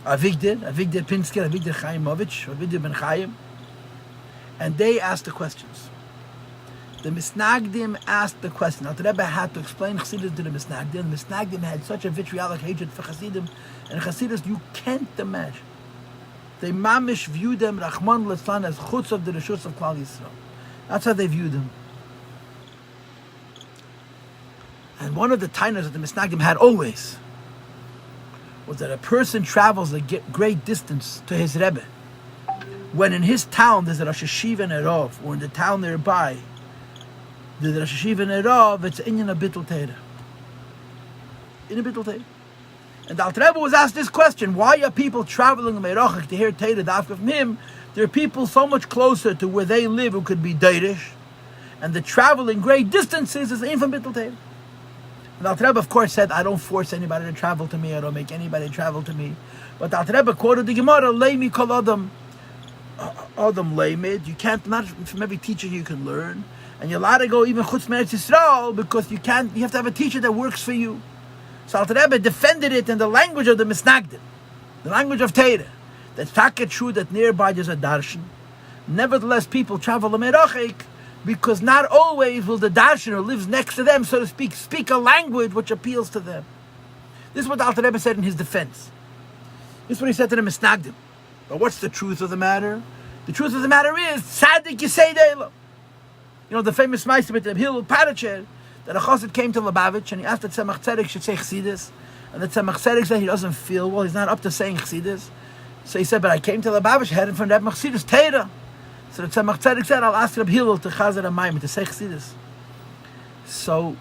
Avigdor Pinsker, Avigdor Chaimovich, Avigdor ben Chaim. And they asked the questions. The Misnagdim asked the question. Now, the Rebbe had to explain Chassidus to the Misnagdim. The Misnagdim had such a vitriolic hatred for Chassidim, and Chassidus you can't imagine. They mamish viewed them, Rahman Litzlan, as chutz of the Rishus of Klal Yisrael. That's how they viewed them. And one of the tainas that the Misnagdim had always was that a person travels a great distance to his Rebbe. When in his town there's a Rosh Hashiva and a Rav, or in the town nearby there's a Rosh Hashiva and a Rav, it's in a Bittul Teira. In a Bittul Teira. And the Alter Rebbe was asked this question: why are people traveling Meirachik to hear Teira Dafka from him? There are people so much closer to where they live who could be Deirish, and the traveling great distances is in from Bittul Teira. And the Alter Rebbe, of course, said, I don't force anybody to travel to me, I don't make anybody travel to me. But the Alter Rebbe quoted the Gemara, Leimi kol Adam leimid. You can't, not from every teacher you can learn. And you're allowed to go even chutz me'eretz Yisrael, because you have to have a teacher that works for you. So Alter Rebbe defended it in the language of the Misnagdim, the language of Teira. That's taka true that nearby there's a darshan. Nevertheless, people travel to Merachik because not always will the darshan who lives next to them, so to speak a language which appeals to them. This is what Alter Rebbe said in his defense. This is what he said to the Misnagdim. But what's the truth of the matter? The truth of the matter is tzaddik yisei deilo. You know the famous ma'aser with the Rabbi Paltiel, that a chassid came to Lubavitch and he asked that Tzemach Tzedek should say Chassidus, and the Tzemach Tzedek said he doesn't feel well, he's not up to saying Chassidus. So he said, but I came to Lubavitch, headed from Rebbe Chassidus Teira. So the Tzemach Tzedek said, I'll ask Rabbi Hillel to Chazer Amayim to say Chassidus. So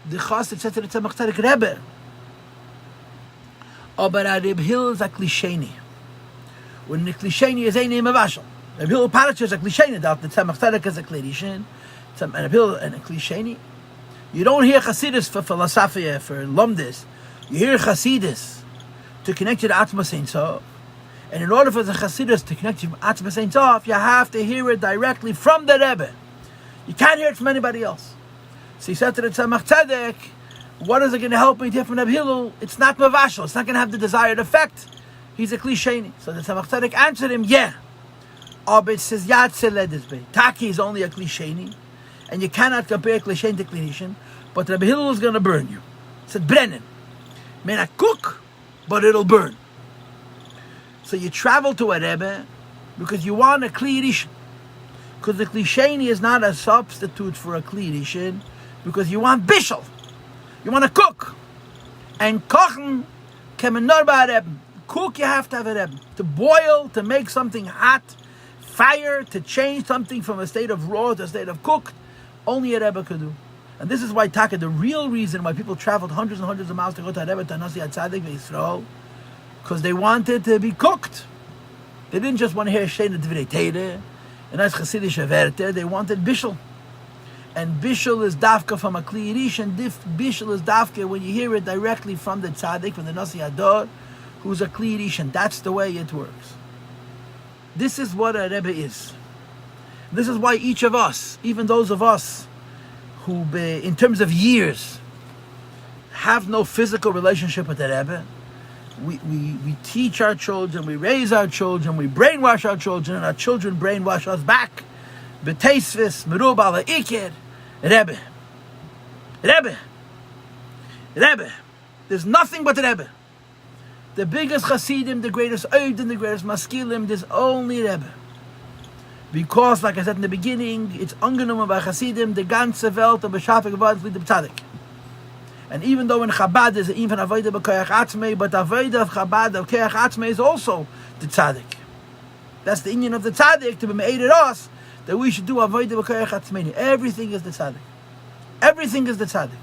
the chassid said to the Tzemach Tzedek, Rebbe, aber Rabbi Hillel is a klisheni. When the klisheni is a name of Ashel. Rabbi Hillel Paltiel is a klisheni, the Tzemach Tzedek is a klishen. And a klisheni. You don't hear Chassidus for philosophy, for Lomdis. You hear Chassidus to connect you to Atma Ein Sof. And in order for the Chassidus to connect you to Atma Ein Sof, you have to hear it directly from the Rebbe. You can't hear it from anybody else. So he said to the Tzemach Tzedek, what is it going to help me to hear from Rabbi Hillel? It's not mavashal. It's not going to have the desired effect. He's a klisheni. So the Tzemach Tzedek answered him, yeah. Abed says, Taki is only a klisheni. And you cannot compare klishen to klishen, but Rabbi Hillel is going to burn you. He said, Brennen. May not cook, but it'll burn. So you travel to a Rebbe because you want a kli rishon. Because the klisheni is not a substitute for a kli rishon, because you want bishel. You want to cook. And kochen kemen nor ba Rebbe. Cook, you have to have a Rebbe. To boil, to make something hot, fire, to change something from a state of raw to a state of cooked, only a Rebbe could do. And this is why Taka, the real reason why people traveled hundreds and hundreds of miles to go to a Rebbe, to Nasi HaTzadik Yisrael, because they wanted to be cooked. They didn't just want to hear Sheina Dvrei Teire, and that's Chassidish Averte, they wanted Bishel. And Bishel is Dafka from a Kli Yirish, and Bishel is Dafka when you hear it directly from the Tzadik, from the Nasi Hador, who's a Kli Yirish, and that's the way it works. This is what a Rebbe is. This is why each of us, even those of us who, in terms of years, have no physical relationship with the Rebbe, we teach our children, we raise our children, we brainwash our children, and our children brainwash us back. B'teisvis, merubal ha'ikir, Rebbe. Rebbe. Rebbe. There's nothing but the Rebbe. The biggest Chassidim, the greatest Oidim, the greatest Maskilim, there's only Rebbe. Because, like I said in the beginning, it's ungenommen by Chassidim, the ganze Welt, and B'shafik Avad, with the Tzadik. And even though in Chabad there's even Avodah B'koyach Atzmei, but Avodah of Chabad, of Koyach Atzmei, is also the Tzadik. That's the union of the Tzadik, to be made at us, that we should do Avodah B'koyach Atzmei. Everything is the Tzadik. Everything is the Tzadik.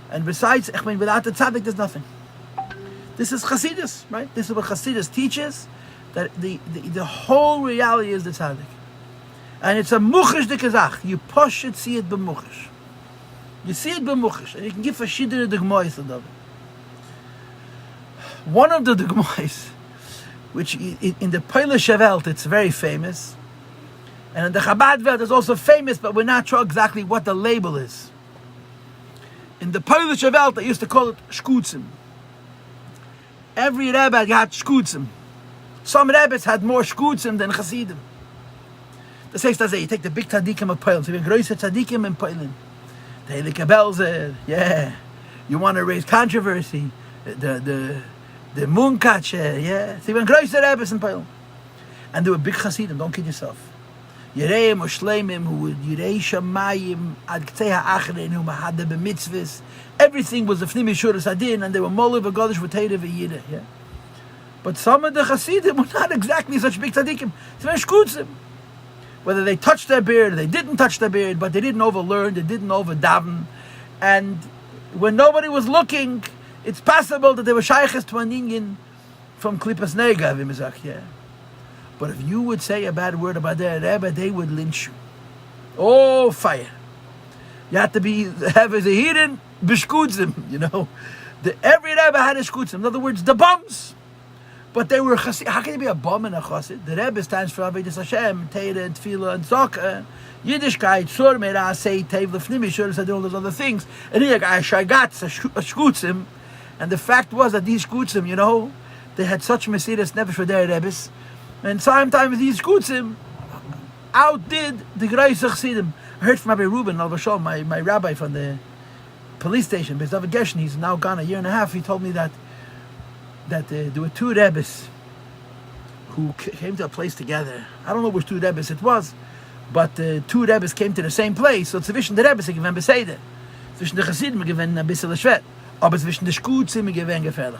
And besides, without the Tzadik, there's nothing. This is Chassidus, right? This is what Chassidus teaches, that the whole reality is the Tzaddik. And it's a muchish dikazach. You push it, see it b'muchish. You see it b'muchish. And you can give a shiddur dugmois of it. One of the dugmois, which in the Polish Welt it's very famous, and in the Chabad Welt it's also famous, but we're not sure exactly what the label is. In the Polish Welt they used to call it shkutzim. Every Rebbe had shkutzim. Some Rebbes had more shkutzim than Chasidim. The says that you take the big tzaddikim of Poland, so you have größer tzaddikim in Poland. The Heilige Belzer, yeah. You want to raise controversy. The Munkache, yeah. So you have größer Rebbes in Poland. And they were big Chasidim, don't kid yourself. Yereim or Shleimim, who would Yerei Shamayim, Ad Ktei HaAchrein, who had the mitzvahs. Everything was a Fnimi Shuras Adin, and they were Moliv, Godish, V'Teira, V'Yireh, yeah. But some of the Chasidim were not exactly such big tzaddikim. It's very shkutzim. Whether they touched their beard or they didn't touch their beard, but they didn't overlearn, they didn't overdaven. And when nobody was looking, it's possible that they were shayches to an Inyan from Klippas Nega, yeah. But if you would say a bad word about their Rebbe, they would lynch you. Oh, fire. You have to have a hidden b'shkutzim, you know. Every Rebbe had a shkutzim. In other words, the bums. But they were chassid. How can you be a bum and a chassid? The Rebbe stands for Avodas Hashem, Teira, and Tefillah, and Tzedakah, Yiddishkeit, Sur, Meirah, Sei, Tev, Lefnimi, Shuras, and all those other things. And here, a shagatz, a shkutzim. And the fact was that these shkutzim, you know, they had such mesiras nefesh for their Rebbes. And sometimes these shkutzim outdid the Greis Chassidim. I heard from Rabbi Reuben, my rabbi from the police station, Bezdava Gershon, he's now gone a year and a half. He told me that there were two Rebbes who came to a place together. I don't know which two Rebbes it was, but two Rebbes came to the same place. So zwischen the Rebbes given Beseder. Zwischen the Chassidim given ein bisschen schwer. Aber zwischen the Shkutzim given gefährlich.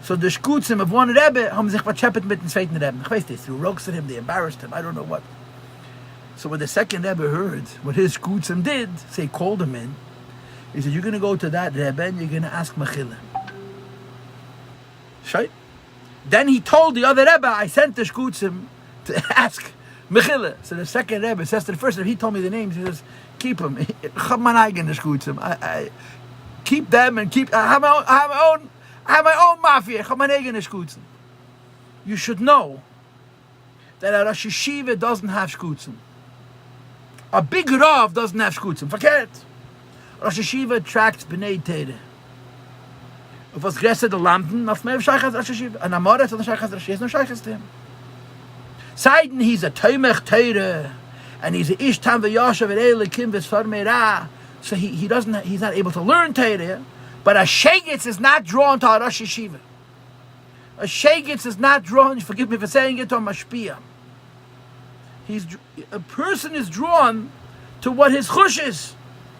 So the Shkutzim of one Rebbe haben sich vercheppet mit dem zweiten Rebbe. Ich weiß nicht, they roasted him, they embarrassed him, I don't know what. So when the second Rebbe heard what his Shkutzim did, so he called him in. He said, you're going to go to that Rebbe and you're going to ask Mechillah. Right? Then he told the other Rebbe, I sent the Shkutzim to ask Mechillah. So the second Rebbe says to the first Rebbe, he told me the names, he says, keep them. Chab man eigen the Shkutzim. I keep them and keep, I have my own mafia. Chab man eigen the Shkutzim. You should know that a Rosh Yeshiva doesn't have Shkutzim. A big Rav doesn't have Shkutzim. Forget it. Rosh Yeshiva attracts B'nai Teireh. If was größer der Lampen, auf mehr Scheichas Rosh Yeshiva. An Amoretz oder Scheichas Rosh Yeshiva is no Scheichas to him. Seiden he's a Toimech Teireh, and he's a Ish Tam V'Yosha V'Eile Kim V'Sfar Meirah, so he's not able to learn Teireh, but a Shegitz is not drawn to a Rosh Yeshiva. A Shegitz is not drawn, forgive me for saying it, to a Mashpia. A person is drawn to what his chush is.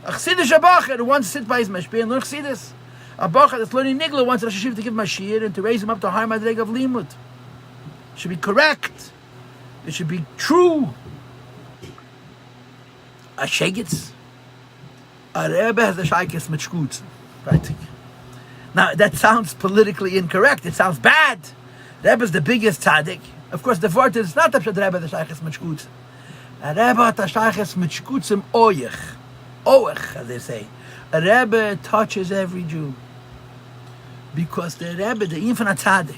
A Chassidish Abacher who wants to sit by his Mashpia and learn Chassidus. A Bacher that's learning Nigla wants Rosh Yeshiva to give him a shir and to raise him up to high madreg of limud. It should be correct. It should be true. A Shegitz. A Rebbe has a Shaykes mit Shkutzim. Right? Now, that sounds politically incorrect. It sounds bad. Rebbe is the biggest tzaddik. Of course, the word is not that Rebbe has a Shaykes mit Shkutzim. A Rebbe has a Shaykes mit Shkutzim oyech. Oech, as they say. A Rebbe touches every Jew. Because the Rebbe, the infinite tzaddik,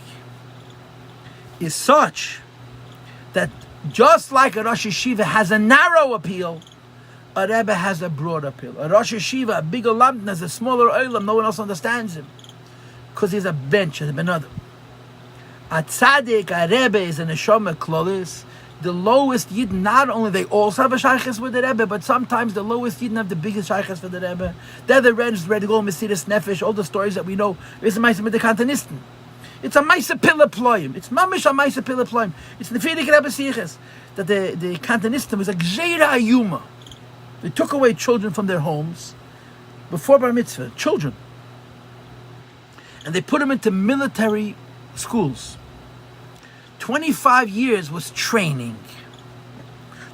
is such that just like a Rosh Yeshiva has a narrow appeal, a Rebbe has a broad appeal. A Rosh Yeshiva, a bigger lamp, has a smaller oilam, no one else understands him. Because he's a bench, as a benadam. A tzaddik, a Rebbe, is a neshama klolis. The lowest Yidden, not only they also have a shaykhis with the Rebbe, but sometimes the lowest Yidden have the biggest shaykhis for the Rebbe. They're the Rens, ready to go, Mesiris Nefesh, all the stories that we know. It's a Maisa with the Kantanisten. It's a Maisa Pilla Ploim. It's Mamish a Maisa Pilla Ploim. It's the Fidik Rebbe Siches. That the Kantanisten was a Gzeira Ayuma. They took away children from their homes before Bar Mitzvah, children. And they put them into military schools. 25 years was training.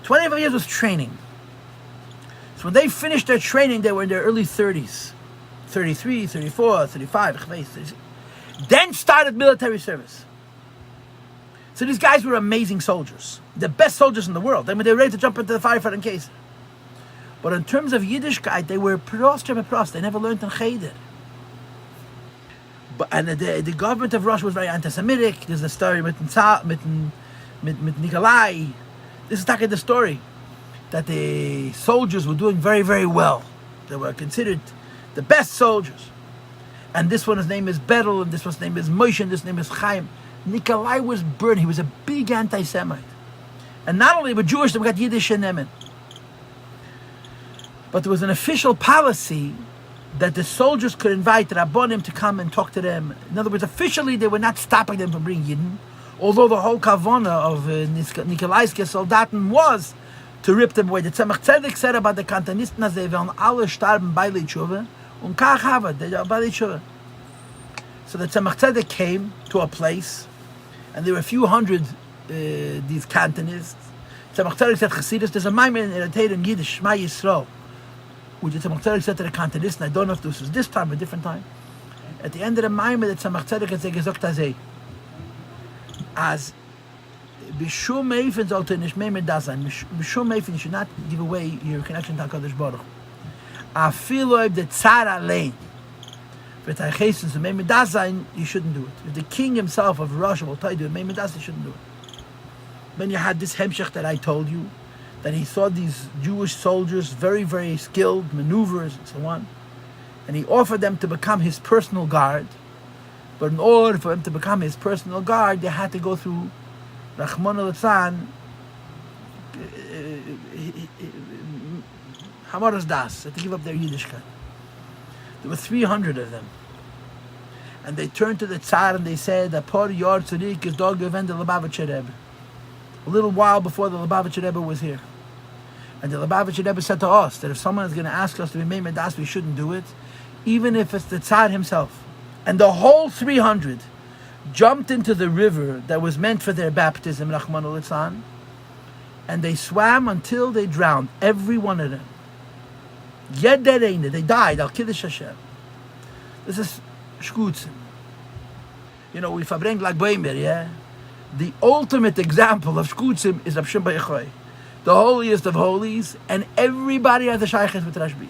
25 years was training. So when they finished their training, they were in their early 30s. 33, 34, 35, 36. Then started military service. So these guys were amazing soldiers, the best soldiers in the world. I mean, they were ready to jump into the firefight in case. But in terms of Yiddishkeit, they were prost. They never learned in Cheder. And the government of Russia was very anti-Semitic. There's a story with Nikolai. This is the story that the soldiers were doing very, very well. They were considered the best soldiers. And this one's name is Berel, and this one's name is Moshe, and this name is Chaim. Nikolai was burned. He was a big anti-Semite. And not only were Jewish, they got Yiddish and Yemen. But there was an official policy that the soldiers could invite Rabbonim to come and talk to them. In other words, officially they were not stopping them from bringing Yidden, although the whole kavana of Nikolai's Soldaten was to rip them away. The Tzemach Tzedek said about the Kantonisten, dass they wollen alle starben bei Tshuva, und kach hava, they are bei Tshuva. So the Tzemach Tzedek came to a place, and there were a few hundred these Cantonists. Tzemach Tzedek said, Chassidus, there's a maimer in Eretei in Yiddish, Shema Yisrael, which the Tzemach Tzedek said to the Cantonisten. I don't know if this was this time or a different time. At the end of the maimer, the Tzemach Tzedek had gesagt, as Bishum Eifen sollte nicht mehr mit das sein. Bishum Eifen, you should not give away your connection to HaKadosh Baruch. Afilo if the Tsar allein, if the Chesed to mehr mit das sein, you shouldn't do it. If the king himself of Russia will tell you to do it, mehr mit das, you shouldn't do it. Then you had this Hemshech that I told you, that he saw these Jewish soldiers, very, very skilled maneuvers and so on, and he offered them to become his personal guard. But in order for him to become his personal guard, they had to go through Rahman al-Litzan, Hamaras Das, to give up their Yiddishkeit. There were 300 of them. And they turned to the Tsar and they said, a little while before the Lubavitcher Rebbe was here. And the Lubavitcher Rebbe said to us that if someone is going to ask us to be Meimed Das, we shouldn't do it, even if it's the Tsar himself. And the whole 300 jumped into the river that was meant for their baptism, Rahman al-Litzan, and they swam until they drowned, every one of them. Yet they died, al-Kiddush Hashem. This is Shkutzim. You know, we verbring Lag Baimer, yeah? The ultimate example of Shkutzim is Rav Shimon bar Yochai, the holiest of holies, and everybody has the Shaykhs with Rashbi.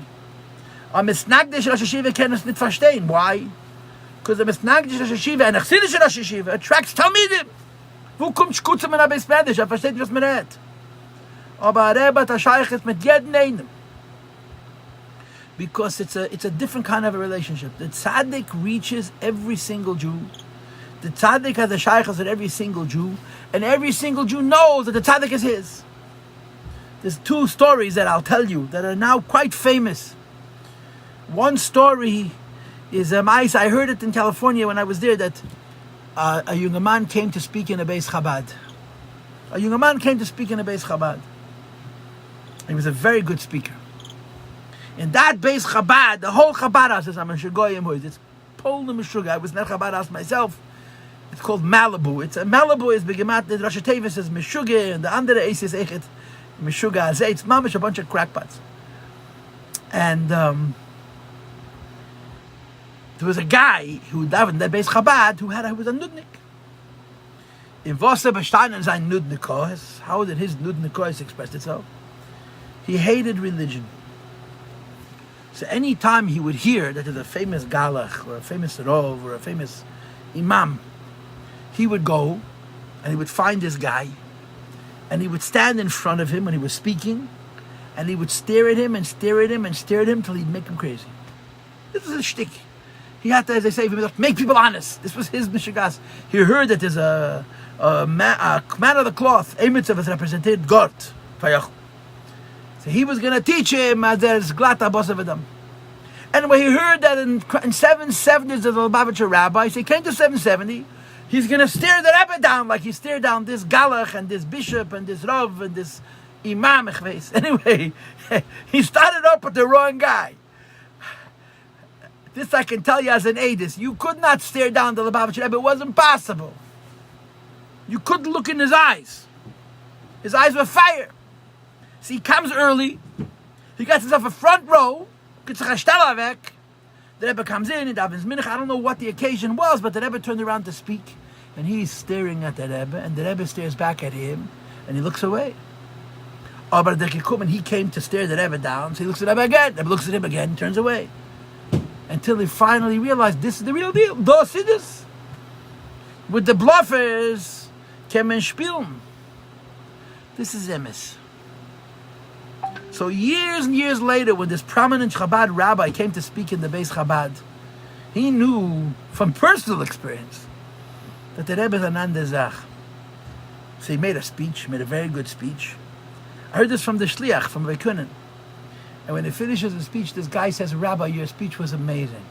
A Misnagdish Rosh Hashiva can us nicht verstehen. Why? Because the Misnagdish Rosh Hashiva and Achsidish Rosh Hashiva attracts Talmidim. Wo kommt Shkutzim in Abbas Medish? Versteht nicht, was man redt. Aber Rebbe hat a Shaykhs mit jedem einem. Because it's a different kind of a relationship. The tzaddik reaches every single Jew. The tzaddik has the shaykhs with every single Jew, and every single Jew knows that the tzaddik is his. There's two stories that I'll tell you that are now quite famous. One story is I heard it in California when I was there, that a young man came to speak in a Beis Chabad. A young man came to speak in a Beis Chabad. He was a very good speaker. In that Beis Chabad, the whole Chabad house is Amashagoyim. It's Poland Meshuga. I was in that Chabad house myself. It's called Malibu. Malibu is Begemat, the Rosh Tevis is Meshuga, and the andere Eis is Echet Meshuga. It's mamish, a bunch of crackpots. And there was a guy who davened that Beis Chabad who was a nudnik. In Wasser bestanden sein Nudnikos, how did his Nudnikos express itself? He hated religion. So any time he would hear that there's a famous Galach or a famous Rov or a famous Imam, he would go and he would find this guy and he would stand in front of him when he was speaking and he would stare at him and stare at him and stare at him till he'd make him crazy. This was a shtick. He had to, as they say, make people honest. This was his mishigas. He heard that there's a man of the cloth, a mitzvah is represented, Gort. So he was going to teach him as there's glata bosavidam. And when he heard that in 770s of the Lubavitcher rabbi, so he came to 770, he's going to stare the rabbi down like he stared down this galach and this bishop and this rav and this imam. Anyway, he started up with the wrong guy. This I can tell you as an aidis. You could not stare down the Lubavitcher rabbi. It wasn't possible. You couldn't look in his eyes. His eyes were fire. So he comes early, he gets himself a front row, gets a chashtala vek, the Rebbe comes in, and davens minach. I don't know what the occasion was, but the Rebbe turned around to speak. And he's staring at the Rebbe, and the Rebbe stares back at him, and he looks away. Aber der Kikumen, he came to stare the Rebbe down, so he looks at the Rebbe again, the Rebbe looks at him again, turns away. Until he finally realized this is the real deal. Das ist es. With the bluffers, kemen spielen. This is emes. So years and years later, when this prominent Chabad rabbi came to speak in the Beis Chabad, he knew from personal experience that the Rebbe is an andere Zach. So he made a speech, made a very good speech. I heard this from the Shliach, from Vekunen. And when he finishes the speech, this guy says, Rabbi, your speech was amazing.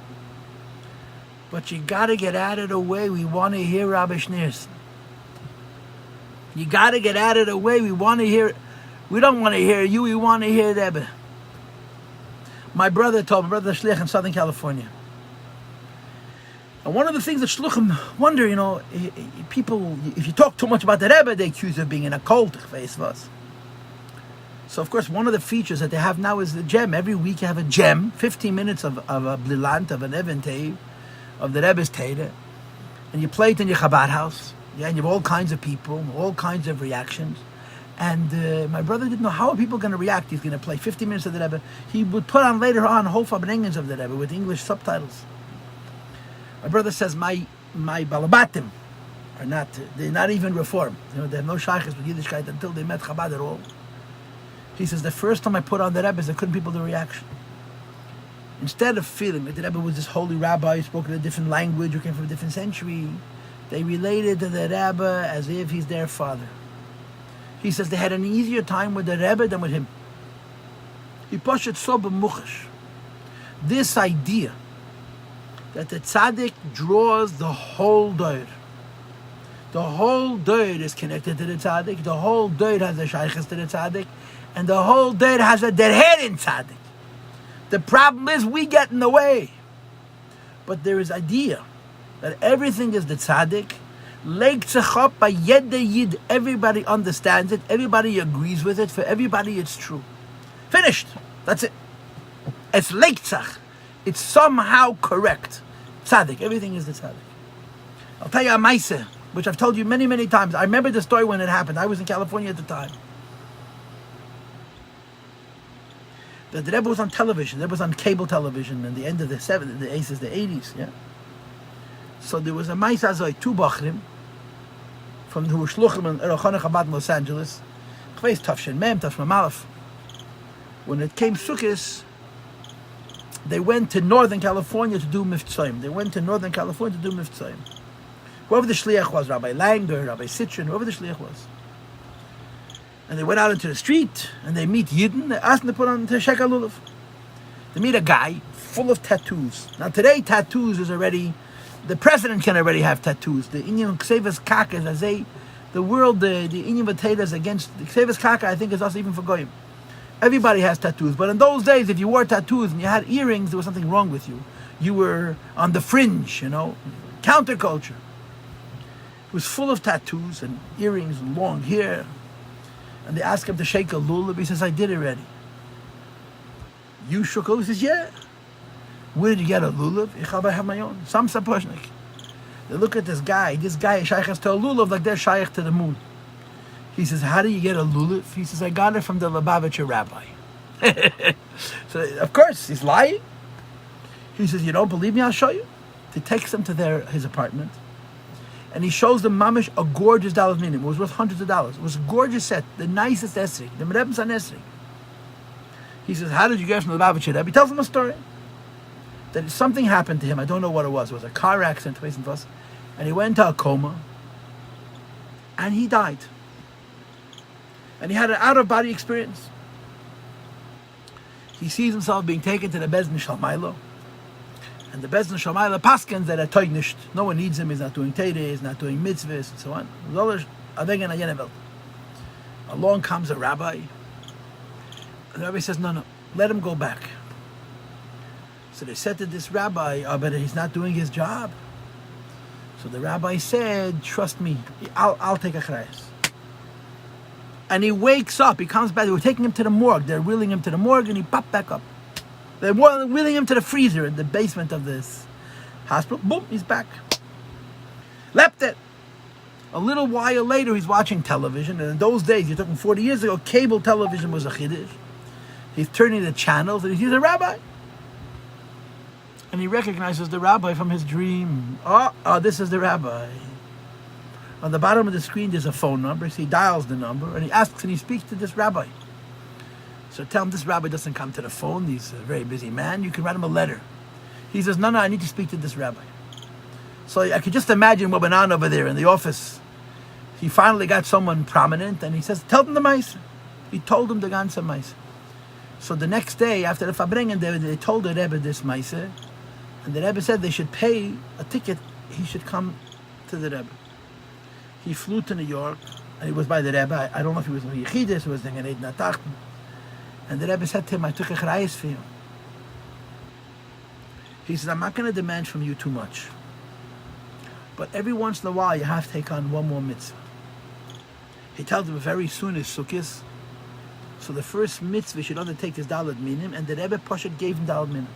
But you got to get out of the way. We want to hear Rabbi Schneerson. You got to get out of the way. We want to hear. We don't want to hear you. We want to hear Rebbe. My brother Shliach in Southern California. And one of the things that Shluchim wonder, people, if you talk too much about the Rebbe, they accuse you of being in a cult. So, of course, one of the features that they have now is the gem. Every week you have a gem, 15 minutes of a blilant, of an eventay, of the Rebbe's Teda, and you play it in your Chabad house, and you have all kinds of people, all kinds of reactions. And my brother didn't know how are people going to react. He's going to play 50 minutes of the Rebbe. He would put on later on whole Fabrengens of the Rebbe with English subtitles. My brother says, my Balabatim are they're not even Reform. They have no shaykhs with Yiddishkeit until they met Chabad at all. He says, the first time I put on the Rebbe, there couldn't people the reaction. Instead of feeling that the Rebbe was this holy rabbi who spoke in a different language, who came from a different century, they related to the Rebbe as if he's their father. He says they had an easier time with the Rebbe than with him. He pushed it so b'muchash. This idea that the tzaddik draws the whole doir. The whole doir is connected to the tzaddik. The whole doir has a shaykhs to the tzaddik. And the whole doir has a derher in tzaddik. The problem is we get in the way. But there is idea that everything is the tzaddik. Everybody understands it. Everybody agrees with it. For everybody it's true. Finished. That's it. It's leitzach. It's somehow correct. Tzaddik. Everything is the tzaddik. I'll tell you a maaseh, which I've told you many, many times. I remember the story when it happened. I was in California at the time. The Rebbe was on television. The Rebbe was on cable television in the end of the 70s, the 80s, the 80s. Yeah. So there was a maaseh azoi, two bachrim, from who were shluchim in Erochana Chabad in Los Angeles. Chveis Tafshin Mem, Tafshin Malaf. When it came Sukkot, they went to Northern California to do Mivtzoyim. Whoever the shliach was, Rabbi Langer, Rabbi Sitchin, whoever the shliach was. And they went out into the street, and they meet Yidden. They asked them to put on the Shekel Lulav. They meet a guy full of tattoos. Now today, tattoos is already... The president can already have tattoos. The Inyan Ksevas Kaka, as they... The world, the Inyan V'Teidas against... The Ksevas Kaka, I think, is also even for Goyim. Everybody has tattoos. But in those days, if you wore tattoos and you had earrings, there was something wrong with you. You were on the fringe, counterculture. It was full of tattoos and earrings and long hair. And they asked him to shake a lulav. He says, I did already. You shook a lulav? He says, yeah. Where did you get a lulav? I have my own. Some saposhnik. They look at this guy. This guy is shaykh to a lulav like they're shaykh to the moon. He says, how do you get a lulav? He says, I got it from the Lubavitcher rabbi. So, of course, he's lying. He says, you don't believe me? I'll show you. He takes them to his apartment. And he shows them mamish a gorgeous dollars minimum. It was worth hundreds of dollars. It was a gorgeous set, the nicest esrei, the Mereb's on esrei. He says, how did you get from the Lubavitcher Rebbe? He tells them a story. That something happened to him. I don't know what it was. It was a car accident, and he went into a coma. And he died. And he had an out-of-body experience. He sees himself being taken to the Bezdin Shalmailo. And the Bezdin Shalmailo paskins that are toignished. No one needs him. He's not doing Teire. He's not doing mitzvahs and so on. Along comes a rabbi. And the rabbi says, no, let him go back. So they said to this rabbi, but he's not doing his job. So the rabbi said, trust me, I'll take a chrayas. And he wakes up, he comes back, they were taking him to the morgue, they're wheeling him to the morgue, and he popped back up. They're wheeling him to the freezer in the basement of this hospital. Boom, he's back. Left it. A little while later, he's watching television, and in those days, you're talking 40 years ago, cable television was a chiddush. He's turning the channels, and he sees a rabbi. And he recognizes the rabbi from his dream. Oh, this is the rabbi. On the bottom of the screen, there's a phone number. So he dials the number, and he asks, and he speaks to this rabbi. So tell him this rabbi doesn't come to the phone. He's a very busy man. You can write him a letter. He says, no, I need to speak to this rabbi. So I could just imagine what went on over there in the office. He finally got someone prominent, and he says, tell them the mice. He told him the ganze mice. So the next day, after the Fabrengen, they told the Rebbe this mice, and the Rebbe said they should pay a ticket. He should come to the Rebbe. He flew to New York, and he was by the Rebbe. I don't know if he was in Yechidus, he was in Eid Natachten. And the Rebbe said to him, I took a chrayas for you. He says, I'm not going to demand from you too much. But every once in a while, you have to take on one more mitzvah. He tells him very soon is Sukkot. So the first mitzvah should undertake is Daled Minim, and the Rebbe Poshet gave him Daled Minim.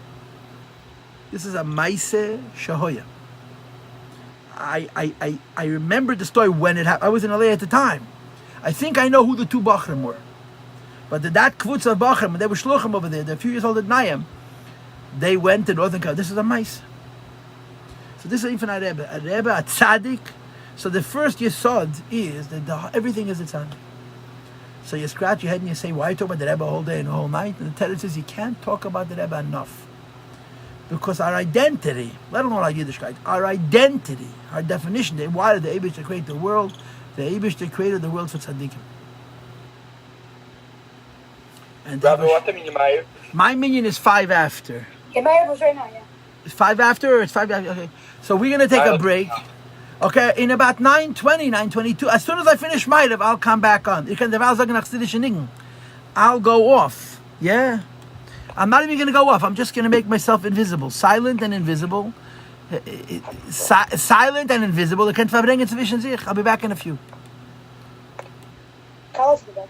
This is a Maaseh Shahoya. I remember the story when it happened. I was in LA at the time. I think I know who the two Bachrim were. But that Kvutz of Bachrim, they were Shluchim over there, they're a few years old at Nayim, they went to Northern California. This is a Maaseh. So this is even a Rebbe, a tzaddik. So the first yesod is that everything is a tzaddik. So you scratch your head and you say, why talk about the Rebbe all day and the whole night? And the Torah says you can't talk about the Rebbe enough. Because our identity, let alone our Yiddishkeit, our identity, our definition, why did the Eibishter create the world? The Eibishter created the world for tzaddikim. And Rabbi, what's the minyan? my minyan is 5 after. Okay, my was right now, yeah. It's 5 after or it's 5 after? Okay. So we're going to take a break. Okay, in about 9:20, 9:22, as soon as I finish Ma'ariv, I'll come back on. You can I'll go off. Yeah? I'm not even going to go off. I'm just going to make myself invisible. Silent and invisible. Silent and invisible. I'll be back in a few. Call us the best.